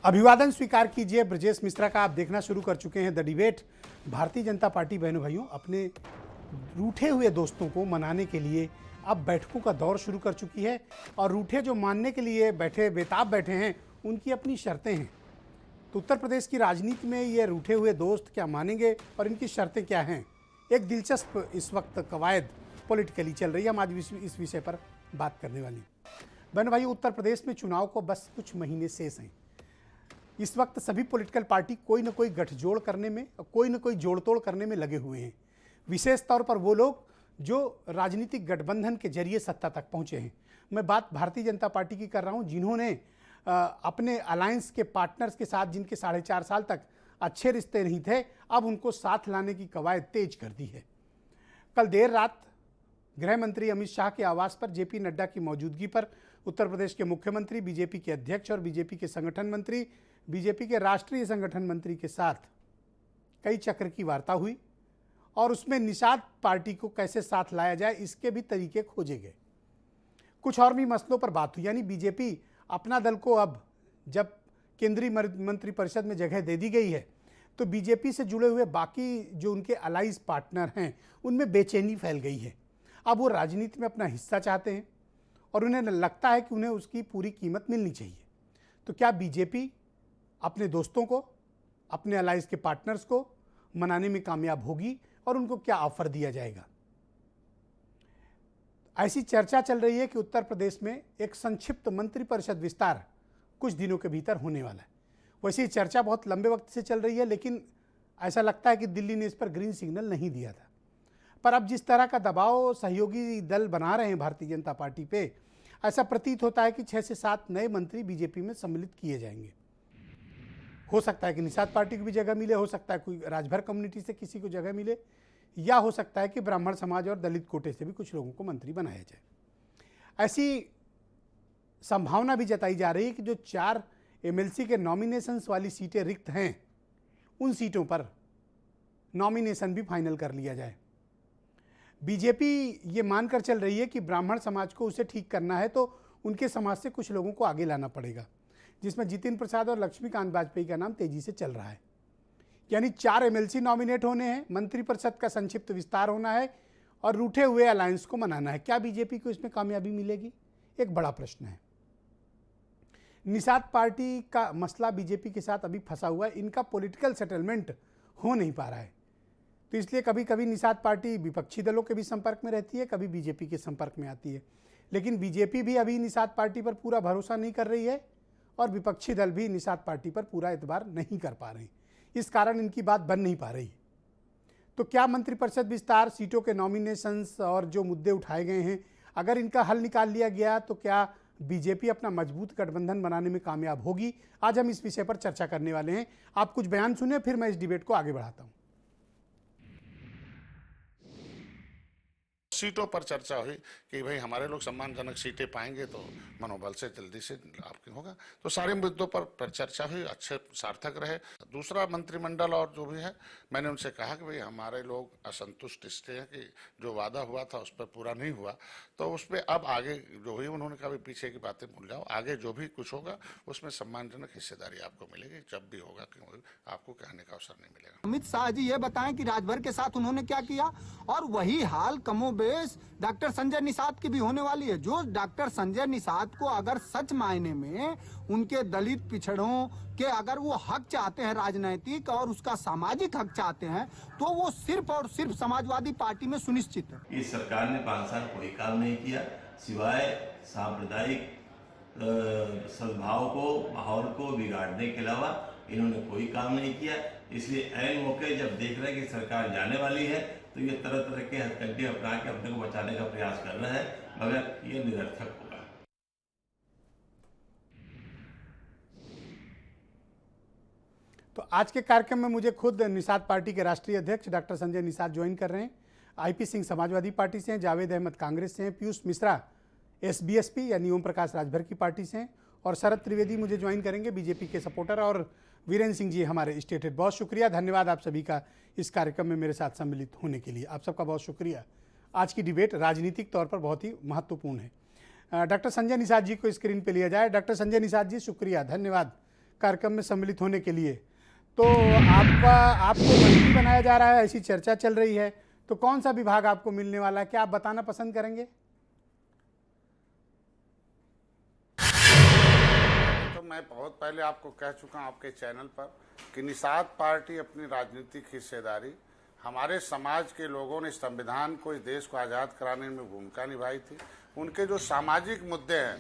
अभिवादन स्वीकार कीजिए। ब्रजेश मिश्रा का आप देखना शुरू कर चुके हैं द डिबेट। भारतीय जनता पार्टी बहनों भाइयों अपने रूठे हुए दोस्तों को मनाने के लिए अब बैठकों का दौर शुरू कर चुकी है और रूठे जो मानने के लिए बेताब बैठे हैं उनकी अपनी शर्तें हैं। तो उत्तर प्रदेश की राजनीति में ये रूठे हुए दोस्त क्या मानेंगे और इनकी शर्तें क्या हैं, एक दिलचस्प इस वक्त कवायद पॉलिटिकली चल रही है। हम आज इस विषय पर बात करने वाली बहनों भाइयों। उत्तर प्रदेश में चुनाव को बस कुछ महीने शेष हैं। इस वक्त सभी पॉलिटिकल पार्टी कोई ना कोई गठजोड़ करने में और कोई ना कोई जोड़ तोड़ करने में लगे हुए हैं। विशेष तौर पर वो लोग जो राजनीतिक गठबंधन के जरिए सत्ता तक पहुंचे हैं। मैं बात भारतीय जनता पार्टी की कर रहा हूं, जिन्होंने अपने अलायंस के पार्टनर्स के साथ जिनके 4.5 साल तक अच्छे रिश्ते नहीं थे, अब उनको साथ लाने की कवायद तेज कर दी है। कल देर रात गृह मंत्री अमित शाह के आवास पर जेपी नड्डा की मौजूदगी पर उत्तर प्रदेश के मुख्यमंत्री, बीजेपी के अध्यक्ष और बीजेपी के संगठन मंत्री, बीजेपी के राष्ट्रीय संगठन मंत्री के साथ कई चक्र की वार्ता हुई और उसमें निषाद पार्टी को कैसे साथ लाया जाए इसके भी तरीके खोजे गए। कुछ और भी मसलों पर बात हुई, यानी बीजेपी अपना दल को अब जब केंद्रीय मंत्रिपरिषद में जगह दे दी गई है तो बीजेपी से जुड़े हुए बाकी जो उनके अलाइज पार्टनर हैं उनमें बेचैनी फैल गई है। अब वो राजनीति में अपना हिस्सा चाहते हैं और उन्हें लगता है कि उन्हें उसकी पूरी कीमत मिलनी चाहिए। तो क्या बीजेपी अपने दोस्तों को, अपने अलाइज के पार्टनर्स को मनाने में कामयाब होगी और उनको क्या ऑफर दिया जाएगा? ऐसी चर्चा चल रही है कि उत्तर प्रदेश में एक संक्षिप्त मंत्रिपरिषद विस्तार कुछ दिनों के भीतर होने वाला है। वैसे ये चर्चा बहुत लंबे वक्त से चल रही है, लेकिन ऐसा लगता है कि दिल्ली ने इस पर ग्रीन सिग्नल नहीं दिया था। पर अब जिस तरह का दबाव सहयोगी दल बना रहे हैं भारतीय जनता पार्टी पे, ऐसा प्रतीत होता है कि 6 से 7 नए मंत्री बीजेपी में सम्मिलित किए जाएंगे। हो सकता है कि निषाद पार्टी को भी जगह मिले, हो सकता है कोई राजभर कम्युनिटी से किसी को जगह मिले, या हो सकता है कि ब्राह्मण समाज और दलित कोटे से भी कुछ लोगों को मंत्री बनाया जाए। ऐसी संभावना भी जताई जा रही है कि जो 4 एमएलसी के नॉमिनेशंस वाली सीटें रिक्त हैं, उन सीटों पर नॉमिनेशन भी फाइनल कर लिया जाए। बीजेपी ये मानकर चल रही है कि ब्राह्मण समाज को उसे ठीक करना है तो उनके समाज से कुछ लोगों को आगे लाना पड़ेगा, जिसमें जितिन प्रसाद और लक्ष्मीकांत वाजपेयी का नाम तेजी से चल रहा है। यानी 4 एमएलसी नॉमिनेट होने हैं, मंत्रिपरिषद का संक्षिप्त विस्तार होना है और रूठे हुए अलायंस को मनाना है। क्या बीजेपी को इसमें कामयाबी मिलेगी? एक बड़ा प्रश्न है। निषाद पार्टी का मसला बीजेपी के साथ अभी फंसा हुआ है, इनका पॉलिटिकल सेटलमेंट हो नहीं पा रहा है। तो इसलिए कभी कभी निषाद पार्टी विपक्षी दलों के भी संपर्क में रहती है, कभी बीजेपी के संपर्क में आती है। लेकिन बीजेपी भी अभी निषाद पार्टी पर पूरा भरोसा नहीं कर रही है और विपक्षी दल भी निषाद पार्टी पर पूरा एतबार नहीं कर पा रहे हैं। इस कारण इनकी बात बन नहीं पा रही। तो क्या मंत्रिपरिषद विस्तार, सीटों के नॉमिनेशंस और जो मुद्दे उठाए गए हैं, अगर इनका हल निकाल लिया गया तो क्या बीजेपी अपना मजबूत गठबंधन बनाने में कामयाब होगी? आज हम इस विषय पर चर्चा करने वाले हैं। आप कुछ बयान सुने, फिर मैं इस डिबेट को आगे बढ़ाता हूँ। सीटों पर चर्चा हुई कि भाई हमारे लोग सम्मानजनक सीटें पाएंगे तो मनोबल से जल्दी से आपके होगा। तो सारे मुद्दों पर चर्चा हुई, अच्छे सार्थक रहे। दूसरा, मंत्रिमंडल और जो भी है, मैंने उनसे कहा कि भाई हमारे लोग असंतुष्ट इससे हैं कि जो वादा हुआ था उस पर पूरा नहीं हुआ, तो उस पर अब आगे जो हुई, उन्होंने कहा पीछे की बातें भूल जाओ, आगे जो भी कुछ होगा उसमें सम्मानजनक हिस्सेदारी आपको मिलेगी। जब भी होगा कि आपको कहने का अवसर नहीं मिलेगा। अमित शाह जी ये बताएं कि राजभर के साथ उन्होंने क्या किया, और वही हाल कमोबेश डॉक्टर संजय निषाद की भी होने वाली है। जो डॉक्टर संजय निषाद को अगर सच मायने में उनके दलित पिछड़ों के अगर वो हक चाहते हैं राजनीतिक और उसका सामाजिक हक चाहते हैं, तो वो सिर्फ और सिर्फ समाजवादी पार्टी में सुनिश्चित है। इस सरकार ने 5 साल कोई काम नहीं किया सिवाय सांप्रदायिक सद्भाव को, माहौल को बिगाड़ने के अलावा इन्होंने कोई काम नहीं किया। इसलिए ऐन मौके जब देख रहे हैं कि सरकार जाने वाली है तो ये तरह तरह के हथकंडे अपना के अपने को बचाने का प्रयास कर रहे हैं, मगर ये निरर्थक होगा। तो आज के कार्यक्रम में मुझे खुद निषाद पार्टी के राष्ट्रीय अध्यक्ष डॉक्टर संजय निषाद ज्वाइन कर रहे हैं। आईपी सिंह समाजवादी पार्टी से हैं, जावेद अहमद कांग्रेस से हैं, पीयूष मिश्रा एसबीएसपी यानी ओम प्रकाश राजभर की पार्टी से हैं, और शरद त्रिवेदी मुझे ज्वाइन करेंगे, बीजेपी के सपोर्टर, और वीरेंद्र सिंह जी हमारे स्टेट हेड। बहुत शुक्रिया, धन्यवाद आप सभी का इस कार्यक्रम में मेरे साथ सम्मिलित होने के लिए। आप सबका बहुत शुक्रिया। आज की डिबेट राजनीतिक तौर पर बहुत ही महत्वपूर्ण है। डॉक्टर संजय निषाद जी को स्क्रीन पे लिया जाए। डॉक्टर संजय निषाद जी, शुक्रिया, धन्यवाद कार्यक्रम में सम्मिलित होने के लिए। तो आपको मंत्री बनाया जा रहा है, ऐसी चर्चा चल रही है, तो कौन सा विभाग आपको मिलने वाला है, क्या आप बताना पसंद करेंगे? तो मैं बहुत पहले आपको कह चुका हूं आपके चैनल पर कि निषाद पार्टी अपनी राजनीतिक हिस्सेदारी, हमारे समाज के लोगों ने संविधान को, इस देश को आज़ाद कराने में भूमिका निभाई थी। उनके जो सामाजिक मुद्दे हैं,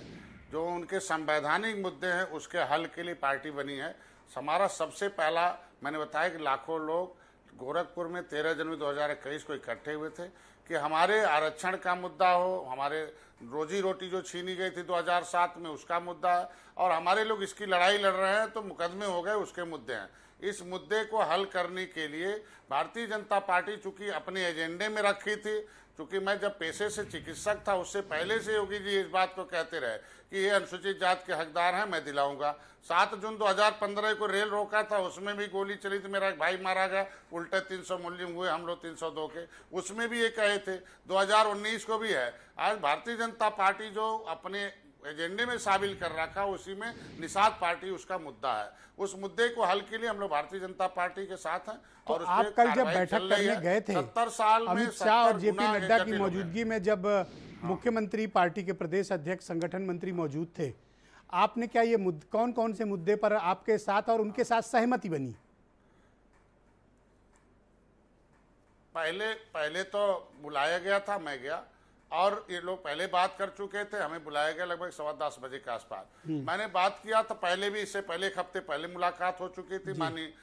जो उनके संवैधानिक मुद्दे हैं, उसके हल के लिए पार्टी बनी है। हमारा सबसे पहला, मैंने बताया कि लाखों लोग गोरखपुर में 13 जनवरी 2021 को इकट्ठे हुए थे कि हमारे आरक्षण का मुद्दा हो, हमारे रोजी रोटी जो छीनी गई थी 2007 में उसका मुद्दा है, और हमारे लोग इसकी लड़ाई लड़ रहे हैं तो मुकदमे हो गए, उसके मुद्दे हैं। इस मुद्दे को हल करने के लिए भारतीय जनता पार्टी चूंकि अपने एजेंडे में रखी थी, चूंकि मैं जब पेशे से चिकित्सक था उससे पहले से योगी जी इस बात को कहते रहे कि ये अनुसूचित जाति के हकदार हैं, मैं दिलाऊंगा। 7 जून 2015 को रेल रोका था, उसमें भी गोली चली थी, मेरा एक भाई मारा गया, उल्टे 300 मूल्य हुए, हम लोग 302 के, उसमें भी ये कहे थे। 2019 को भी है। आज भारतीय जनता पार्टी जो अपने एजेंडे में शामिल कर रखा, उसी में निषाद पार्टी उसका मुद्दा है। उस मुद्दे को हल के लिए हम लोग भारतीय जनता पार्टी के साथ हैं। तो और आप कल जब बैठक करने गए थे 70 साल में अमित शाह और 70 जेपी गुना नड्डा की जटिल हो गए। मौजूदगी में, जब मुख्यमंत्री, पार्टी के प्रदेश अध्यक्ष, संगठन मंत्री मौजूद थे, आपने क्या ये कौन कौन से मुद्दे पर आपके साथ और उनके साथ सहमति बनी? पहले तो बुलाया गया था, मैं गया, और ये लोग पहले बात कर चुके थे, हमें बुलाया गया लगभग 10:15 बजे के आसपास। मैंने बात किया तो पहले भी, इससे पहले एक हफ्ते पहले मुलाकात हो चुकी थी माननीय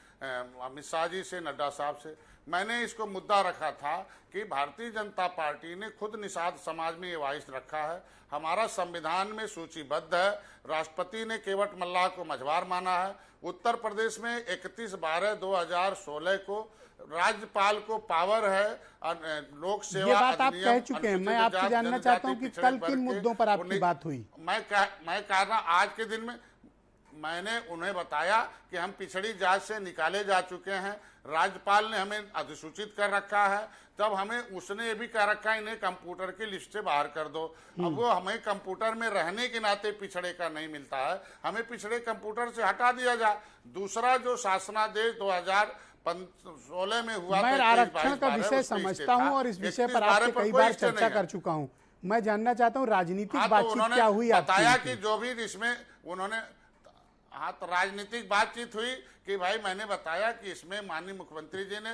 अमित शाह जी से, नड्डा साहब से। मैंने इसको मुद्दा रखा था कि भारतीय जनता पार्टी ने खुद निषाद समाज में ये वाइस रखा है, हमारा संविधान में सूचीबद्ध है, राष्ट्रपति ने केवट मल्लाह को मझवार माना है। उत्तर प्रदेश में 31/12/2016 को राज्यपाल को पावर है लोक सेवा ये बात आप अधिनियम, कह चुके हैं। मैं आपसे जानना चाहता हूं कि कल किन मुद्दों पर आपकी बात हुई? मैं कह रहा आज के दिन में मैंने उन्हें बताया कि हम पिछड़ी जात से निकाले जा चुके हैं, राज्यपाल ने हमें अधिसूचित कर रखा है, तब हमें उसने ये भी कह रखा है इन्हें कंप्यूटर की लिस्ट से बाहर कर दो। अब वो हमें कंप्यूटर में रहने के नाते पिछड़े का नहीं मिलता है, हमें पिछड़े कंप्यूटर से हटा दिया जाए। दूसरा जो शासनादेश 2016 में हुआ, मैं आरक्षण का विषय समझता हूं और इस विषय पर आपसे कई बार चर्चा कर चुका हूं। मैं जानना चाहता हूं राजनीतिक बातचीत क्या हुई? बताया कि जो भी इसमें उन्होंने, हाँ, तो राजनीतिक बातचीत हुई कि भाई मैंने बताया कि इसमें माननीय मुख्यमंत्री जी ने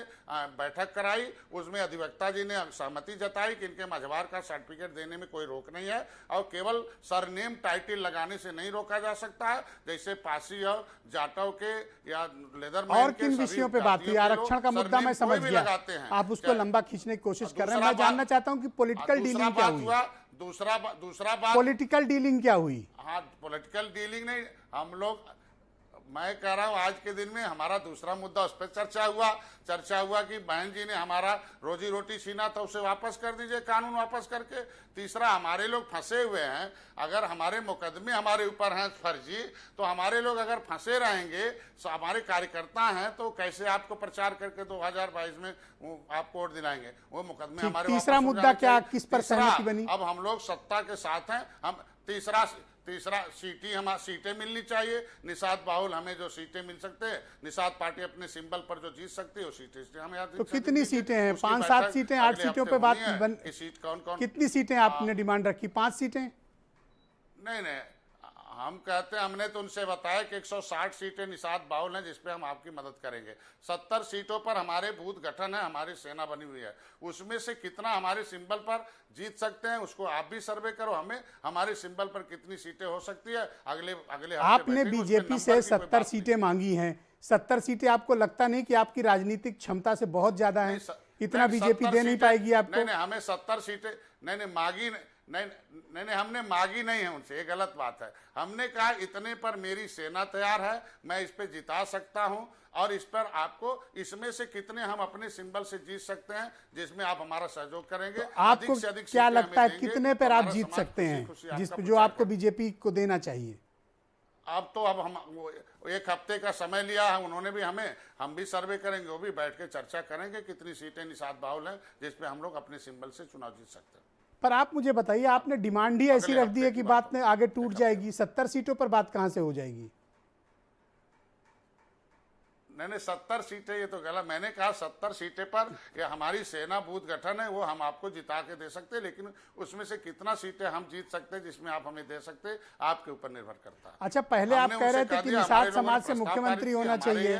बैठक कराई, उसमें अधिवक्ता जी ने सहमति जताई कि इनके मझवार का सर्टिफिकेट देने में कोई रोक नहीं है, और केवल सरनेम टाइटल लगाने से नहीं रोका जा सकता है, जैसे पासी और जाटव के या लेदर। और किन विषयों पे बात हुई? आरक्षण का मुद्दा मैं समझ गया, आप उसको लंबा खींचने की कोशिश कर रहे हैं। मैं जानना चाहता हूं कि पॉलिटिकल डीलिंग क्या हुई? दूसरा बात, पॉलिटिकल डीलिंग क्या हुई? हाँ, पॉलिटिकल डीलिंग नहीं, हम लोग, मैं कह रहा हूँ आज के दिन में हमारा दूसरा मुद्दा, उस पर चर्चा हुआ कि बहन जी ने हमारा रोजी रोटी छीना था, उसे वापस कर दीजिए, कानून वापस करके। तीसरा, हमारे लोग फंसे हुए हैं, अगर हमारे मुकदमे हमारे ऊपर हैं फर्जी, तो हमारे लोग अगर फंसे रहेंगे, हमारे कार्यकर्ता हैं, तो कैसे आपको प्रचार करके 2022 में आपको वोट दिलाएंगे? वो मुकदमे हमारे। तीसरा मुद्दा क्या, किस पर सहमति बनी? अब हम लोग सत्ता के साथ हैं, हम तीसरा सीटें मिलनी चाहिए। निषाद बाहुल हमें जो सीटें मिल सकते हैं, निषाद पार्टी अपने सिंबल पर जो जीत सकती है वो सीटें हमें याद। तो कितनी सीटें हैं? 5-7 सीटें, 8 सीटों पे बात सीट कौन कितनी सीटें आपने डिमांड रखी? 5 सीटें? नहीं, हम कहते हैं, हमने तो उनसे बताया कि 160 सीटें निषाद बाहुल हैं, जिसपे हम आपकी मदद करेंगे। 70 सीटों पर हमारे बूथ गठन है, हमारी सेना बनी हुई है, उसमें से कितना हमारे सिंबल पर जीत सकते हैं उसको आप भी सर्वे करो, हमें हमारे सिंबल पर कितनी सीटें हो सकती है। अगले आपने बीजेपी से 70 सीटें मांगी हैं, 70 सीटें आपको लगता नहीं कि आपकी राजनीतिक क्षमता से बहुत ज्यादा है? इतना बीजेपी दे नहीं पाएगी आपको? नहीं, हमें 70 सीटें नहीं मांगी, नहीं, हमने मांगी नहीं है उनसे, ये गलत बात है। हमने कहा इतने पर मेरी सेना तैयार है, मैं इस पे जिता सकता हूं, और इस पर आपको, इसमें से कितने हम अपने सिंबल से जीत सकते हैं, जिसमें आप हमारा सहयोग करेंगे। तो आपको क्या लगता है कितने पर आप जीत सकते हैं, जिस जो आपको बीजेपी को देना चाहिए? अब हम एक हफ्ते का समय लिया है उन्होंने भी, हम भी सर्वे करेंगे, वो भी बैठ के चर्चा करेंगे कितनी सीटें निषाद बाहुल हैं जिसपे हम लोग अपने सिंबल से चुनाव जीत सकते हैं। पर आप मुझे बताइए, आपने डिमांड ही ऐसी रख दी है कि बात में आगे टूट जाएगी। 70 सीटों पर बात कहां से हो जाएगी? नहीं 70 सीटें, ये तो गलत। मैंने कहा 70 सीटें पर ये हमारी सेना बूथ गठन है, वो हम आपको जिता के दे सकते हैं, लेकिन उसमें से कितना सीटें हम जीत सकते हैं जिसमें आप हमें दे सकते हैं, आपके ऊपर निर्भर करता है। अच्छा, पहले आप कह रहे थे कि निषाद समाज से मुख्यमंत्री होना चाहिए,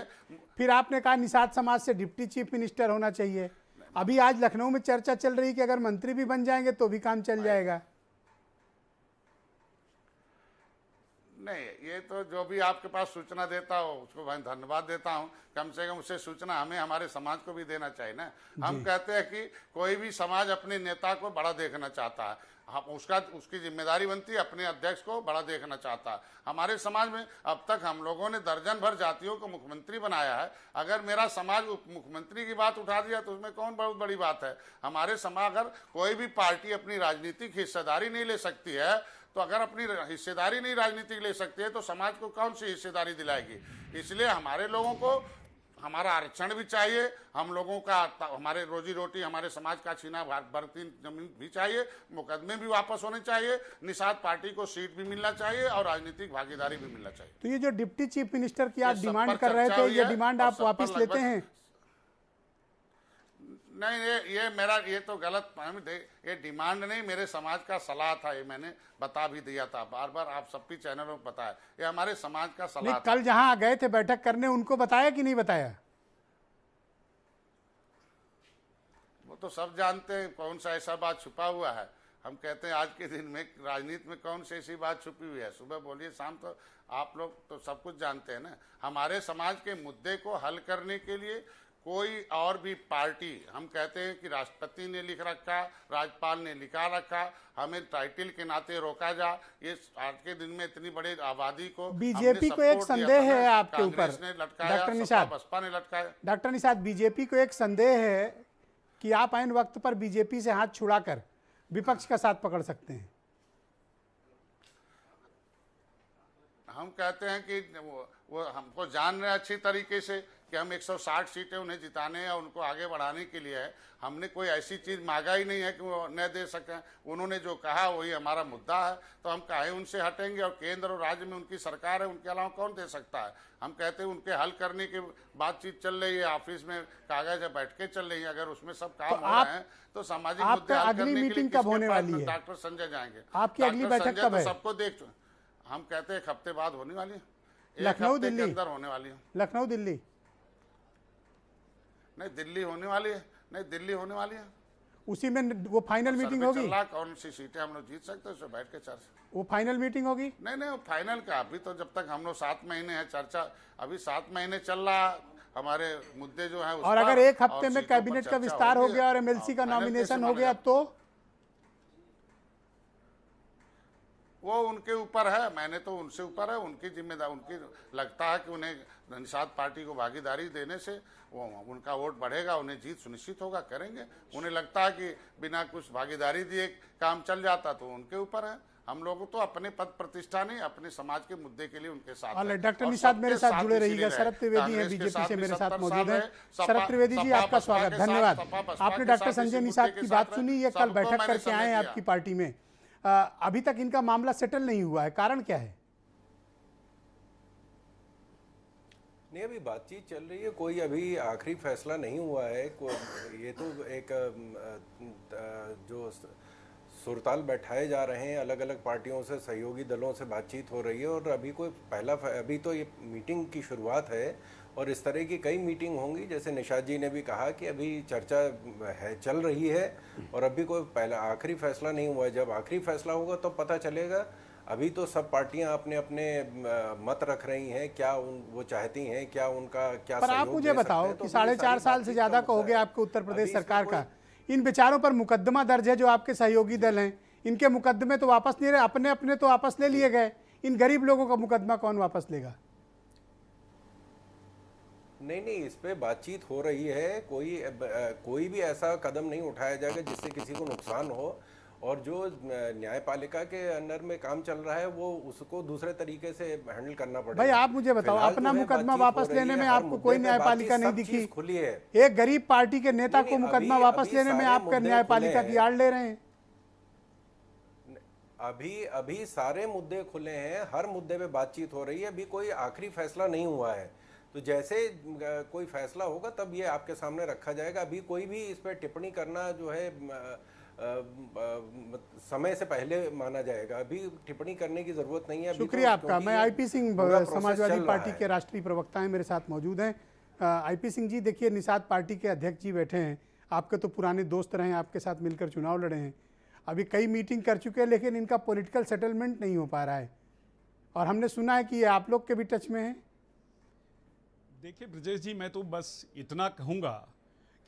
फिर आपने कहा निषाद समाज से डिप्टी चीफ मिनिस्टर होना चाहिए। अभी आज लखनऊ में चर्चा चल रही है कि अगर मंत्री भी बन जाएंगे तो भी काम चल जाएगा। नहीं, ये तो जो भी आपके पास सूचना देता हो उसको मैं धन्यवाद देता हूं। कम से कम उससे सूचना हमें हमारे समाज को भी देना चाहिए ना। हम कहते हैं कि कोई भी समाज अपने नेता को बड़ा देखना चाहता है, हम उसकी जिम्मेदारी बनती है अपने अध्यक्ष को बड़ा देखना चाहता है। हमारे समाज में अब तक हम लोगों ने दर्जन भर जातियों को मुख्यमंत्री बनाया है। अगर मेरा समाज मुख्यमंत्री की बात उठा दिया तो उसमें कौन बहुत बड़ी बात है। हमारे समाज, अगर कोई भी पार्टी अपनी राजनीतिक हिस्सेदारी नहीं ले सकती है, तो अगर अपनी हिस्सेदारी नहीं राजनीतिक ले सकती है तो समाज को कौन सी हिस्सेदारी दिलाएगी। इसलिए हमारे लोगों को हमारा आरक्षण भी चाहिए, हम लोगों का हमारे रोजी रोटी, हमारे समाज का छीना बढ़ती जमीन भी चाहिए, मुकदमे भी वापस होने चाहिए, निषाद पार्टी को सीट भी मिलना चाहिए और राजनीतिक भागीदारी भी मिलना चाहिए। तो ये जो डिप्टी चीफ मिनिस्टर की आप डिमांड कर रहे थे, ये डिमांड आप वापस लेते हैं? नहीं, ये तो गलत, ये डिमांड नहीं, मेरे समाज का सलाह था, ये मैंने बता भी दिया था, बार बार आप सबकी चैनलों में बताया, ये हमारे समाज का सलाह था। कल जहां गए थे बैठक करने, उनको बताया कि नहीं बताया? वो तो सब जानते हैं, कौन सा ऐसा बात छुपा हुआ है। हम कहते हैं आज के दिन में राजनीति में कौन सी ऐसी बात छुपी हुई है। सुबह बोलिए, शाम तो आप लोग तो सब कुछ जानते हैं ना। हमारे समाज के मुद्दे को हल करने के लिए कोई और भी पार्टी, हम कहते हैं कि राष्ट्रपति ने लिख रखा, राज्यपाल ने लिखा रखा, हमें टाइटल के नाते रोका जा। ये आज के दिन में इतनी बड़ी आबादी को बीजेपी को एक संदेह है आपके ऊपर, डॉक्टर निषाद, बसपा ने लटकाया। डॉक्टर निषाद, बीजेपी को एक संदेह है कि आप ऐन वक्त पर बीजेपी से हाथ छुड़ाकर विपक्ष का साथ पकड़ सकते हैं। हम कहते हैं कि वो हमको जान रहे अच्छी तरीके से कि हम 160 सीटें उन्हें जिताने या उनको आगे बढ़ाने के लिए है। हमने कोई ऐसी चीज़ मांगा ही नहीं है कि वो न दे सकें। उन्होंने जो कहा वही हमारा मुद्दा है, तो हम काहे उनसे हटेंगे। और केंद्र और राज्य में उनकी सरकार है, उनके अलावा कौन दे सकता है। हम कहते हैं उनके हल करने की बातचीत चल रही है, ऑफिस में कागज बैठकें चल रही है, अगर उसमें सब काम हो रहे हैं तो सामाजिक मुद्दे हल करने के लिए कब होने वाली है? डॉक्टर संजय जाएंगे। आपकी अगली बैठक कब है? सबको देख, हम कहते हैं 1 हफ्ते बाद होने वाली है, लखनऊ दिल्ली के अंदर होने वाली है। लखनऊ दिल्ली नहीं, दिल्ली होने वाली है, नहीं दिल्ली होने वाली है। उसी में वो फाइनल मीटिंग होगी। कौन सी सीटें हम लोग जीत सकते हैं उसमें बैठ के चर्चा। वो फाइनल मीटिंग होगी? नहीं, वो फाइनल का अभी तो जब तक हम लोग 7 महीने हैं चर्चा, अभी 7 महीने चल रहा, हमारे मुद्दे जो है। और अगर 1 हफ्ते में कैबिनेट का विस्तार हो गया और एमएलसी का नॉमिनेशन हो गया तो वो उनके ऊपर है, मैंने तो उनसे ऊपर है, उनकी जिम्मेदारी, उनकी लगता है कि उन्हें निषाद पार्टी को भागीदारी देने से वो उनका वोट बढ़ेगा, उन्हें जीत सुनिश्चित होगा, करेंगे। उन्हें लगता है कि बिना कुछ भागीदारी दिए काम चल जाता तो उनके ऊपर है। हम लोग तो अपने पद प्रतिष्ठा नहीं, अपने समाज के मुद्दे के लिए उनके साथ हैं। डॉक्टर निषाद मेरे साथ जुड़े रहिएगा। शरद त्रिवेदी हैं बीजेपी से मेरे साथ मौजूद हैं। शरद त्रिवेदी जी, आपका स्वागत, धन्यवाद। आपने डॉक्टर संजय निषाद की बात सुनी, ये कल बैठक करके आए हैं आपकी पार्टी में, अभी तक इनका मामला सेटल नहीं हुआ है, कारण क्या है? नहीं, अभी बातचीत चल रही है, कोई अभी आखिरी फैसला नहीं हुआ है। ये तो एक जो सुरताल बैठाए जा रहे हैं, अलग अलग पार्टियों से, सहयोगी दलों से बातचीत हो रही है और अभी कोई अभी तो ये मीटिंग की शुरुआत है और इस तरह की कई मीटिंग होंगी। जैसे निषाद जी ने भी कहा कि अभी चर्चा है, चल रही है और अभी कोई पहला आखिरी फैसला नहीं हुआ है। जब आखिरी फैसला होगा तो पता चलेगा। अभी तो सब पार्टियां अपने अपने मत रख रही हैं, क्या वो चाहती हैं, क्या उनका क्या। पर आप मुझे बताओ कि 4.5 साल से ज्यादा का हो गया आपको उत्तर प्रदेश सरकार का, इन बेचारों पर मुकदमा दर्ज है जो आपके सहयोगी दल हैं, इनके मुकदमे तो वापस नहीं रहे, अपने अपने तो वापस ले लिए गए, इन गरीब लोगों का मुकदमा कौन वापस लेगा? नहीं, इस पे बातचीत हो रही है। कोई भी ऐसा कदम नहीं उठाया जाएगा जिससे किसी को नुकसान हो। और जो न्यायपालिका के अंडर में काम चल रहा है वो उसको दूसरे तरीके से हैंडल करना पड़ेगा। भाई आप मुझे बताओ, अपना मुकदमा वापस लेने में आपको कोई न्यायपालिका नहीं दिखी? खुली है। एक गरीब पार्टी के नेता को मुकदमा वापस लेने में आप न्यायपालिका की आड़ ले रहे हैं। अभी सारे मुद्दे खुले हैं, हर मुद्दे पे बातचीत हो रही है, अभी कोई आखिरी फैसला नहीं हुआ है। तो जैसे कोई फैसला होगा तब ये आपके सामने रखा जाएगा। अभी कोई भी इस पर टिप्पणी करना जो है समय से पहले माना जाएगा। अभी टिप्पणी करने की जरूरत नहीं है। अभी शुक्रिया तो, आपका। क्योंकि मैं ये आईपी सिंह पूरा प्रोसेस समाजवादी चल रहा पार्टी है। के राष्ट्रीय प्रवक्ता हैं, मेरे साथ मौजूद हैं। आईपी सिंह जी, देखिए निषाद पार्टी के अध्यक्ष जी बैठे हैं, आपके तो पुराने दोस्त रहे हैं, आपके साथ मिलकर चुनाव लड़े हैं, अभी कई मीटिंग कर चुके हैं, लेकिन इनका पॉलिटिकल सेटलमेंट नहीं हो पा रहा है, और हमने सुना है कि ये आप लोग के भी टच में है। देखिए ब्रजेश जी, मैं तो बस इतना कहूँगा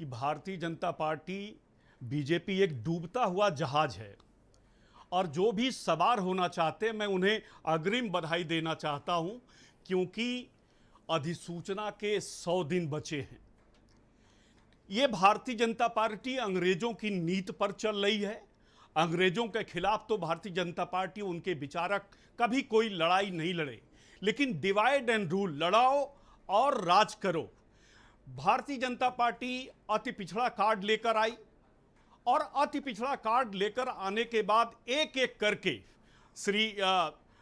कि भारतीय जनता पार्टी बीजेपी एक डूबता हुआ जहाज है, और जो भी सवार होना चाहते हैं मैं उन्हें अग्रिम बधाई देना चाहता हूं, क्योंकि अधिसूचना के 100 दिन बचे हैं। ये भारतीय जनता पार्टी अंग्रेजों की नीति पर चल रही है। अंग्रेजों के खिलाफ तो भारतीय जनता पार्टी, उनके विचारक कभी कोई लड़ाई नहीं लड़े, लेकिन डिवाइड एंड रूल लड़ाओ और राज करो। भारतीय जनता पार्टी अति पिछड़ा कार्ड लेकर आई, और अति पिछड़ा कार्ड लेकर आने के बाद एक एक करके श्री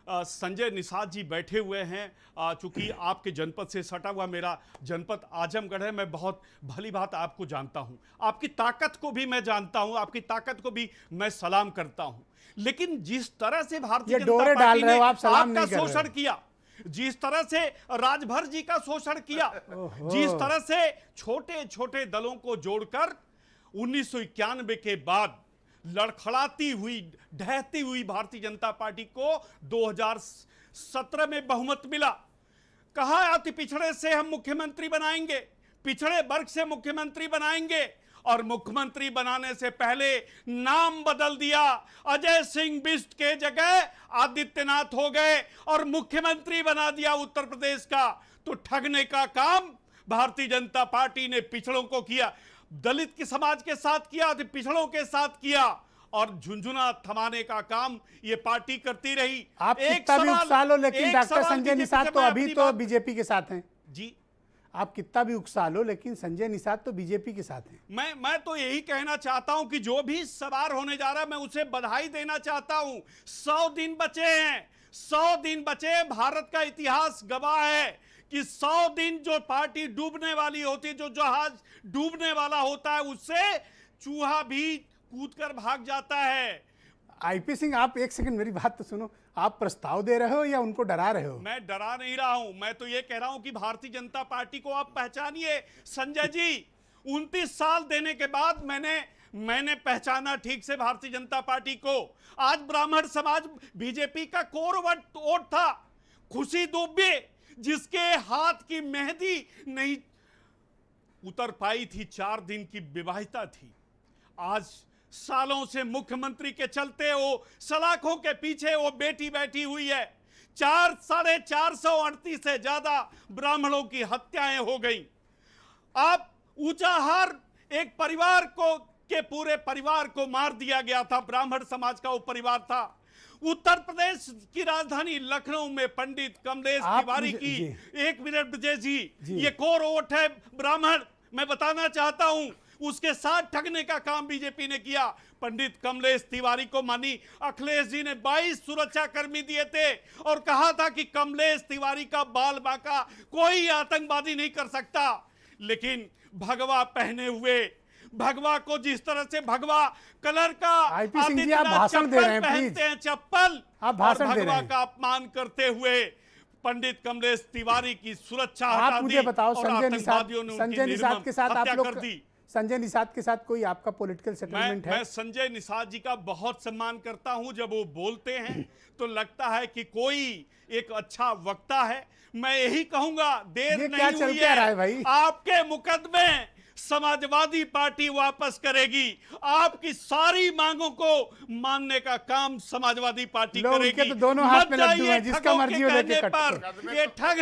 संजय निषाद जी बैठे हुए हैं। चूंकि आपके जनपद से सटा हुआ मेरा जनपद आजमगढ़ है, मैं बहुत भली बात आपको जानता हूं, आपकी ताकत को भी मैं जानता हूं, आपकी ताकत को भी मैं सलाम करता हूं। लेकिन जिस तरह से भारतीय जनता पार्टी ने आपका शोषण किया, जिस तरह से राजभर जी का शोषण किया, जिस तरह से छोटे छोटे दलों को जोड़कर 1991 के बाद लड़खड़ाती हुई, ढहती हुई भारतीय जनता पार्टी को 2017 में बहुमत मिला। कहा अति पिछड़े से हम मुख्यमंत्री बनाएंगे, पिछड़े वर्ग से मुख्यमंत्री बनाएंगे, और मुख्यमंत्री बनाने से पहले नाम बदल दिया। अजय सिंह बिष्ट के जगह आदित्यनाथ हो गए और मुख्यमंत्री बना दिया उत्तर प्रदेश का। तो ठगने का काम भारतीय जनता पार्टी ने पिछड़ों को किया, दलित के समाज के साथ किया, पिछड़ों के साथ किया, और झुंझुना थमाने का काम ये पार्टी करती रही। आप कितना भी उकसा लो, लेकिन डॉक्टर संजय निषाद तो अभी तो बीजेपी के साथ हैं जी। आप कितना भी उकसा लो, लेकिन संजय निषाद तो बीजेपी के साथ हैं। मैं तो यही कहना चाहता हूं कि जो भी सवार होने जा रहा है मैं उसे बधाई देना चाहता हूं। 100 दिन बचे हैं, 100 दिन बचे। भारत का इतिहास गवाह है कि 100 दिन जो पार्टी डूबने वाली होती है, जो जहाज डूबने वाला होता है, उससे चूहा भी कूदकर भाग जाता है। आईपी सिंह, आप एक सेकंड मेरी बात तो सुनो। आप प्रस्ताव दे रहे हो या उनको डरा रहे हो? मैं डरा नहीं रहा हूं, मैं तो ये कह रहा हूं कि भारतीय जनता पार्टी को आप पहचानिए। संजय जी, 29 साल देने के बाद मैंने पहचाना ठीक से भारतीय जनता पार्टी को। आज ब्राह्मण समाज बीजेपी का कोर वोट था। खुशी दुबे, जिसके हाथ की मेहंदी नहीं उतर पाई थी, 4 दिन की विवाहिता थी, आज सालों से मुख्यमंत्री के चलते वो सलाखों के पीछे वो बेटी बैठी हुई है। 438 से ज्यादा ब्राह्मणों की हत्याएं हो गई। आप ऊंचाहार एक परिवार को के पूरे परिवार को मार दिया गया था, ब्राह्मण समाज का वो परिवार था। उत्तर प्रदेश की राजधानी लखनऊ में पंडित कमलेश तिवारी की, एक मिनट विजय जी, ये कोर वोट है ब्राह्मण, मैं बताना चाहता हूं, उसके साथ ठगने का काम बीजेपी ने किया। पंडित कमलेश तिवारी को मानी अखिलेश जी ने 22 सुरक्षा कर्मी दिए थे और कहा था कि कमलेश तिवारी का बाल बांका कोई आतंकवादी नहीं कर सकता। लेकिन भगवा पहने हुए, भगवा को जिस तरह से भगवा कलर का आईपी सिंह जी, आप भाषण दे रहे हैं, पहनते हैं, चप्पल, आप भाषण दे रहे भगवा हैं। का अपमान करते हुए पंडित कमलेश तिवारी की सुरक्षा हटा आप दी मुझे बताओ, और आतंकवादियों ने उनकी संजय निषाद के साथ आप हत्या लोग, कर दी। संजय निषाद के साथ कोई आपका पॉलिटिकल सेटलमेंट है? मैं संजय निषाद जी का बहुत सम्मान करता हूं। जब वो बोलते हैं तो लगता है कि कोई एक अच्छा वक्ता है। मैं यही कहूंगा, देर ये क्या नहीं चल हुई क्या रहा है भाई? आपके मुकदमे समाजवादी पार्टी वापस करेगी। आपकी सारी मांगों को मानने का काम समाजवादी पार्टी लो, करेगी। उनके तो दोनों हाथ मत में लड्डू जाइए हैं, जिसका ठगों मर्जी के हो लेके कहने कट पर। ये ठग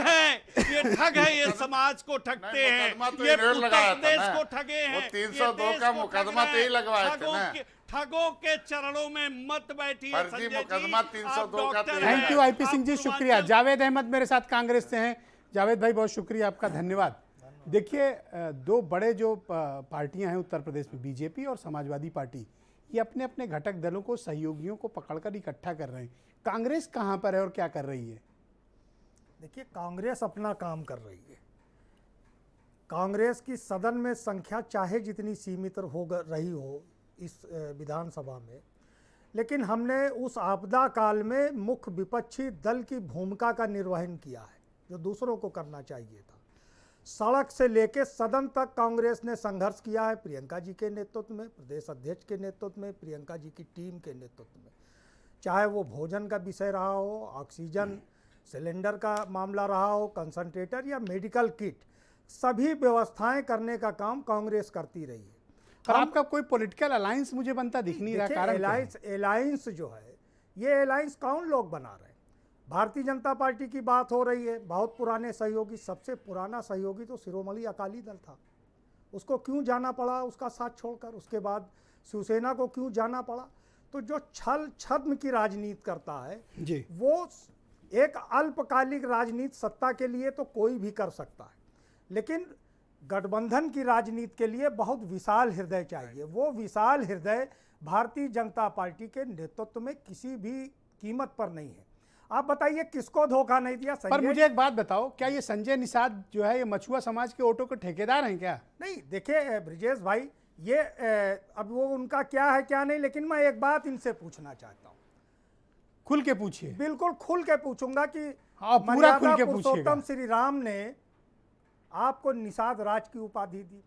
है, ये समाज को ठगते हैं, मुकदमा तो ये इन्होंने लगाया उत्तर था प्रदेश ना। को ठगे हैं, वो ये 302 देश का को मुकदमा ठग तो यही रहे हैं। लगवाए थे ना। ठगों के चरणों में मत बैठिए फर्जी संजय जी, मुकदमा आप 302 का डॉक्टर तो हैं, थैंक यू आईपी सिंह जी, आप शुक्रिया। पूर्वांचल- जावेद अहमद मेरे साथ कांग्रेस से हैं। जावेद भाई, बहुत शुक्रिया आपका, धन्यवाद। देखिए, दो बड़े जो पार्टियां हैं उत्तर प्रदेश में, बीजेपी और समाजवादी पार्टी, ये अपने अपने घटक दलों को, सहयोगियों को पकड़कर इकट्ठा कर रहे हैं। कांग्रेस कहां पर है और क्या कर रही है? देखिए, कांग्रेस अपना काम कर रही है। कांग्रेस की सदन में संख्या चाहे जितनी सीमित हो रही हो इस विधानसभा में, लेकिन हमने उस आपदा काल में मुख्य विपक्षी दल की भूमिका का निर्वहन किया है जो दूसरों को करना चाहिए था। सड़क से लेकर सदन तक कांग्रेस ने संघर्ष किया है, प्रियंका जी के नेतृत्व में, प्रदेश अध्यक्ष के नेतृत्व में, प्रियंका जी की टीम के नेतृत्व में। चाहे वो भोजन का विषय रहा हो, ऑक्सीजन सिलेंडर का मामला रहा हो, कंसंट्रेटर या मेडिकल किट, सभी व्यवस्थाएं करने का काम कांग्रेस करती रही है। पर आपका कोई पॉलिटिकल अलायंस मुझे बनता दिख नहीं रहा, कारण क्या है? अलायंस जो है, ये अलायंस कौन लोग बना रहे हैं? भारतीय जनता पार्टी की बात हो रही है, बहुत पुराने सहयोगी, सबसे पुराना सहयोगी तो शिरोमणि अकाली दल था, उसको क्यों जाना पड़ा उसका साथ छोड़कर? उसके बाद शिवसेना को क्यों जाना पड़ा? तो जो छल छद्म की राजनीति करता है जी, वो एक अल्पकालिक राजनीति सत्ता के लिए तो कोई भी कर सकता है, लेकिन गठबंधन की राजनीति के लिए बहुत विशाल हृदय चाहिए। वो विशाल हृदय भारतीय जनता पार्टी के नेतृत्व में किसी भी कीमत पर नहीं है। आप बताइए किसको धोखा नहीं दिया? पर मुझे एक बात बताओ, क्या ये संजय निषाद जो है ये मछुआ समाज के ऑटो के ठेकेदार हैं क्या? नहीं, देखिए ब्रिजेश भाई, ये अब वो उनका क्या है क्या नहीं, लेकिन मैं एक बात इनसे पूछना चाहता हूँ। खुल के पूछिए। बिल्कुल खुल के पूछूंगा कि हाँ, पूरा खुल के पुरुषोत्तम श्री राम ने आपको निषाद राज की उपाधि दी।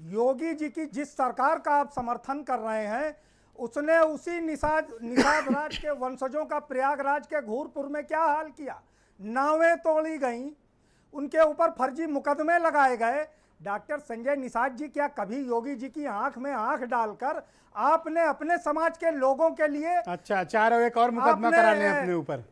योगी जी की जिस सरकार का आप समर्थन कर रहे हैं, उसने उसी निषाद राज के वंशजों का प्रयागराज के घूरपुर में क्या हाल किया? नावें तोड़ी गईं, उनके ऊपर फर्जी मुकदमे लगाए गए। डॉक्टर संजय निषाद जी क्या कभी योगी जी की आंख में आंख डालकर आपने अपने समाज के लोगों के लिए अच्छा, चारों एक और मुकदमा करा लें अपने ऊपर,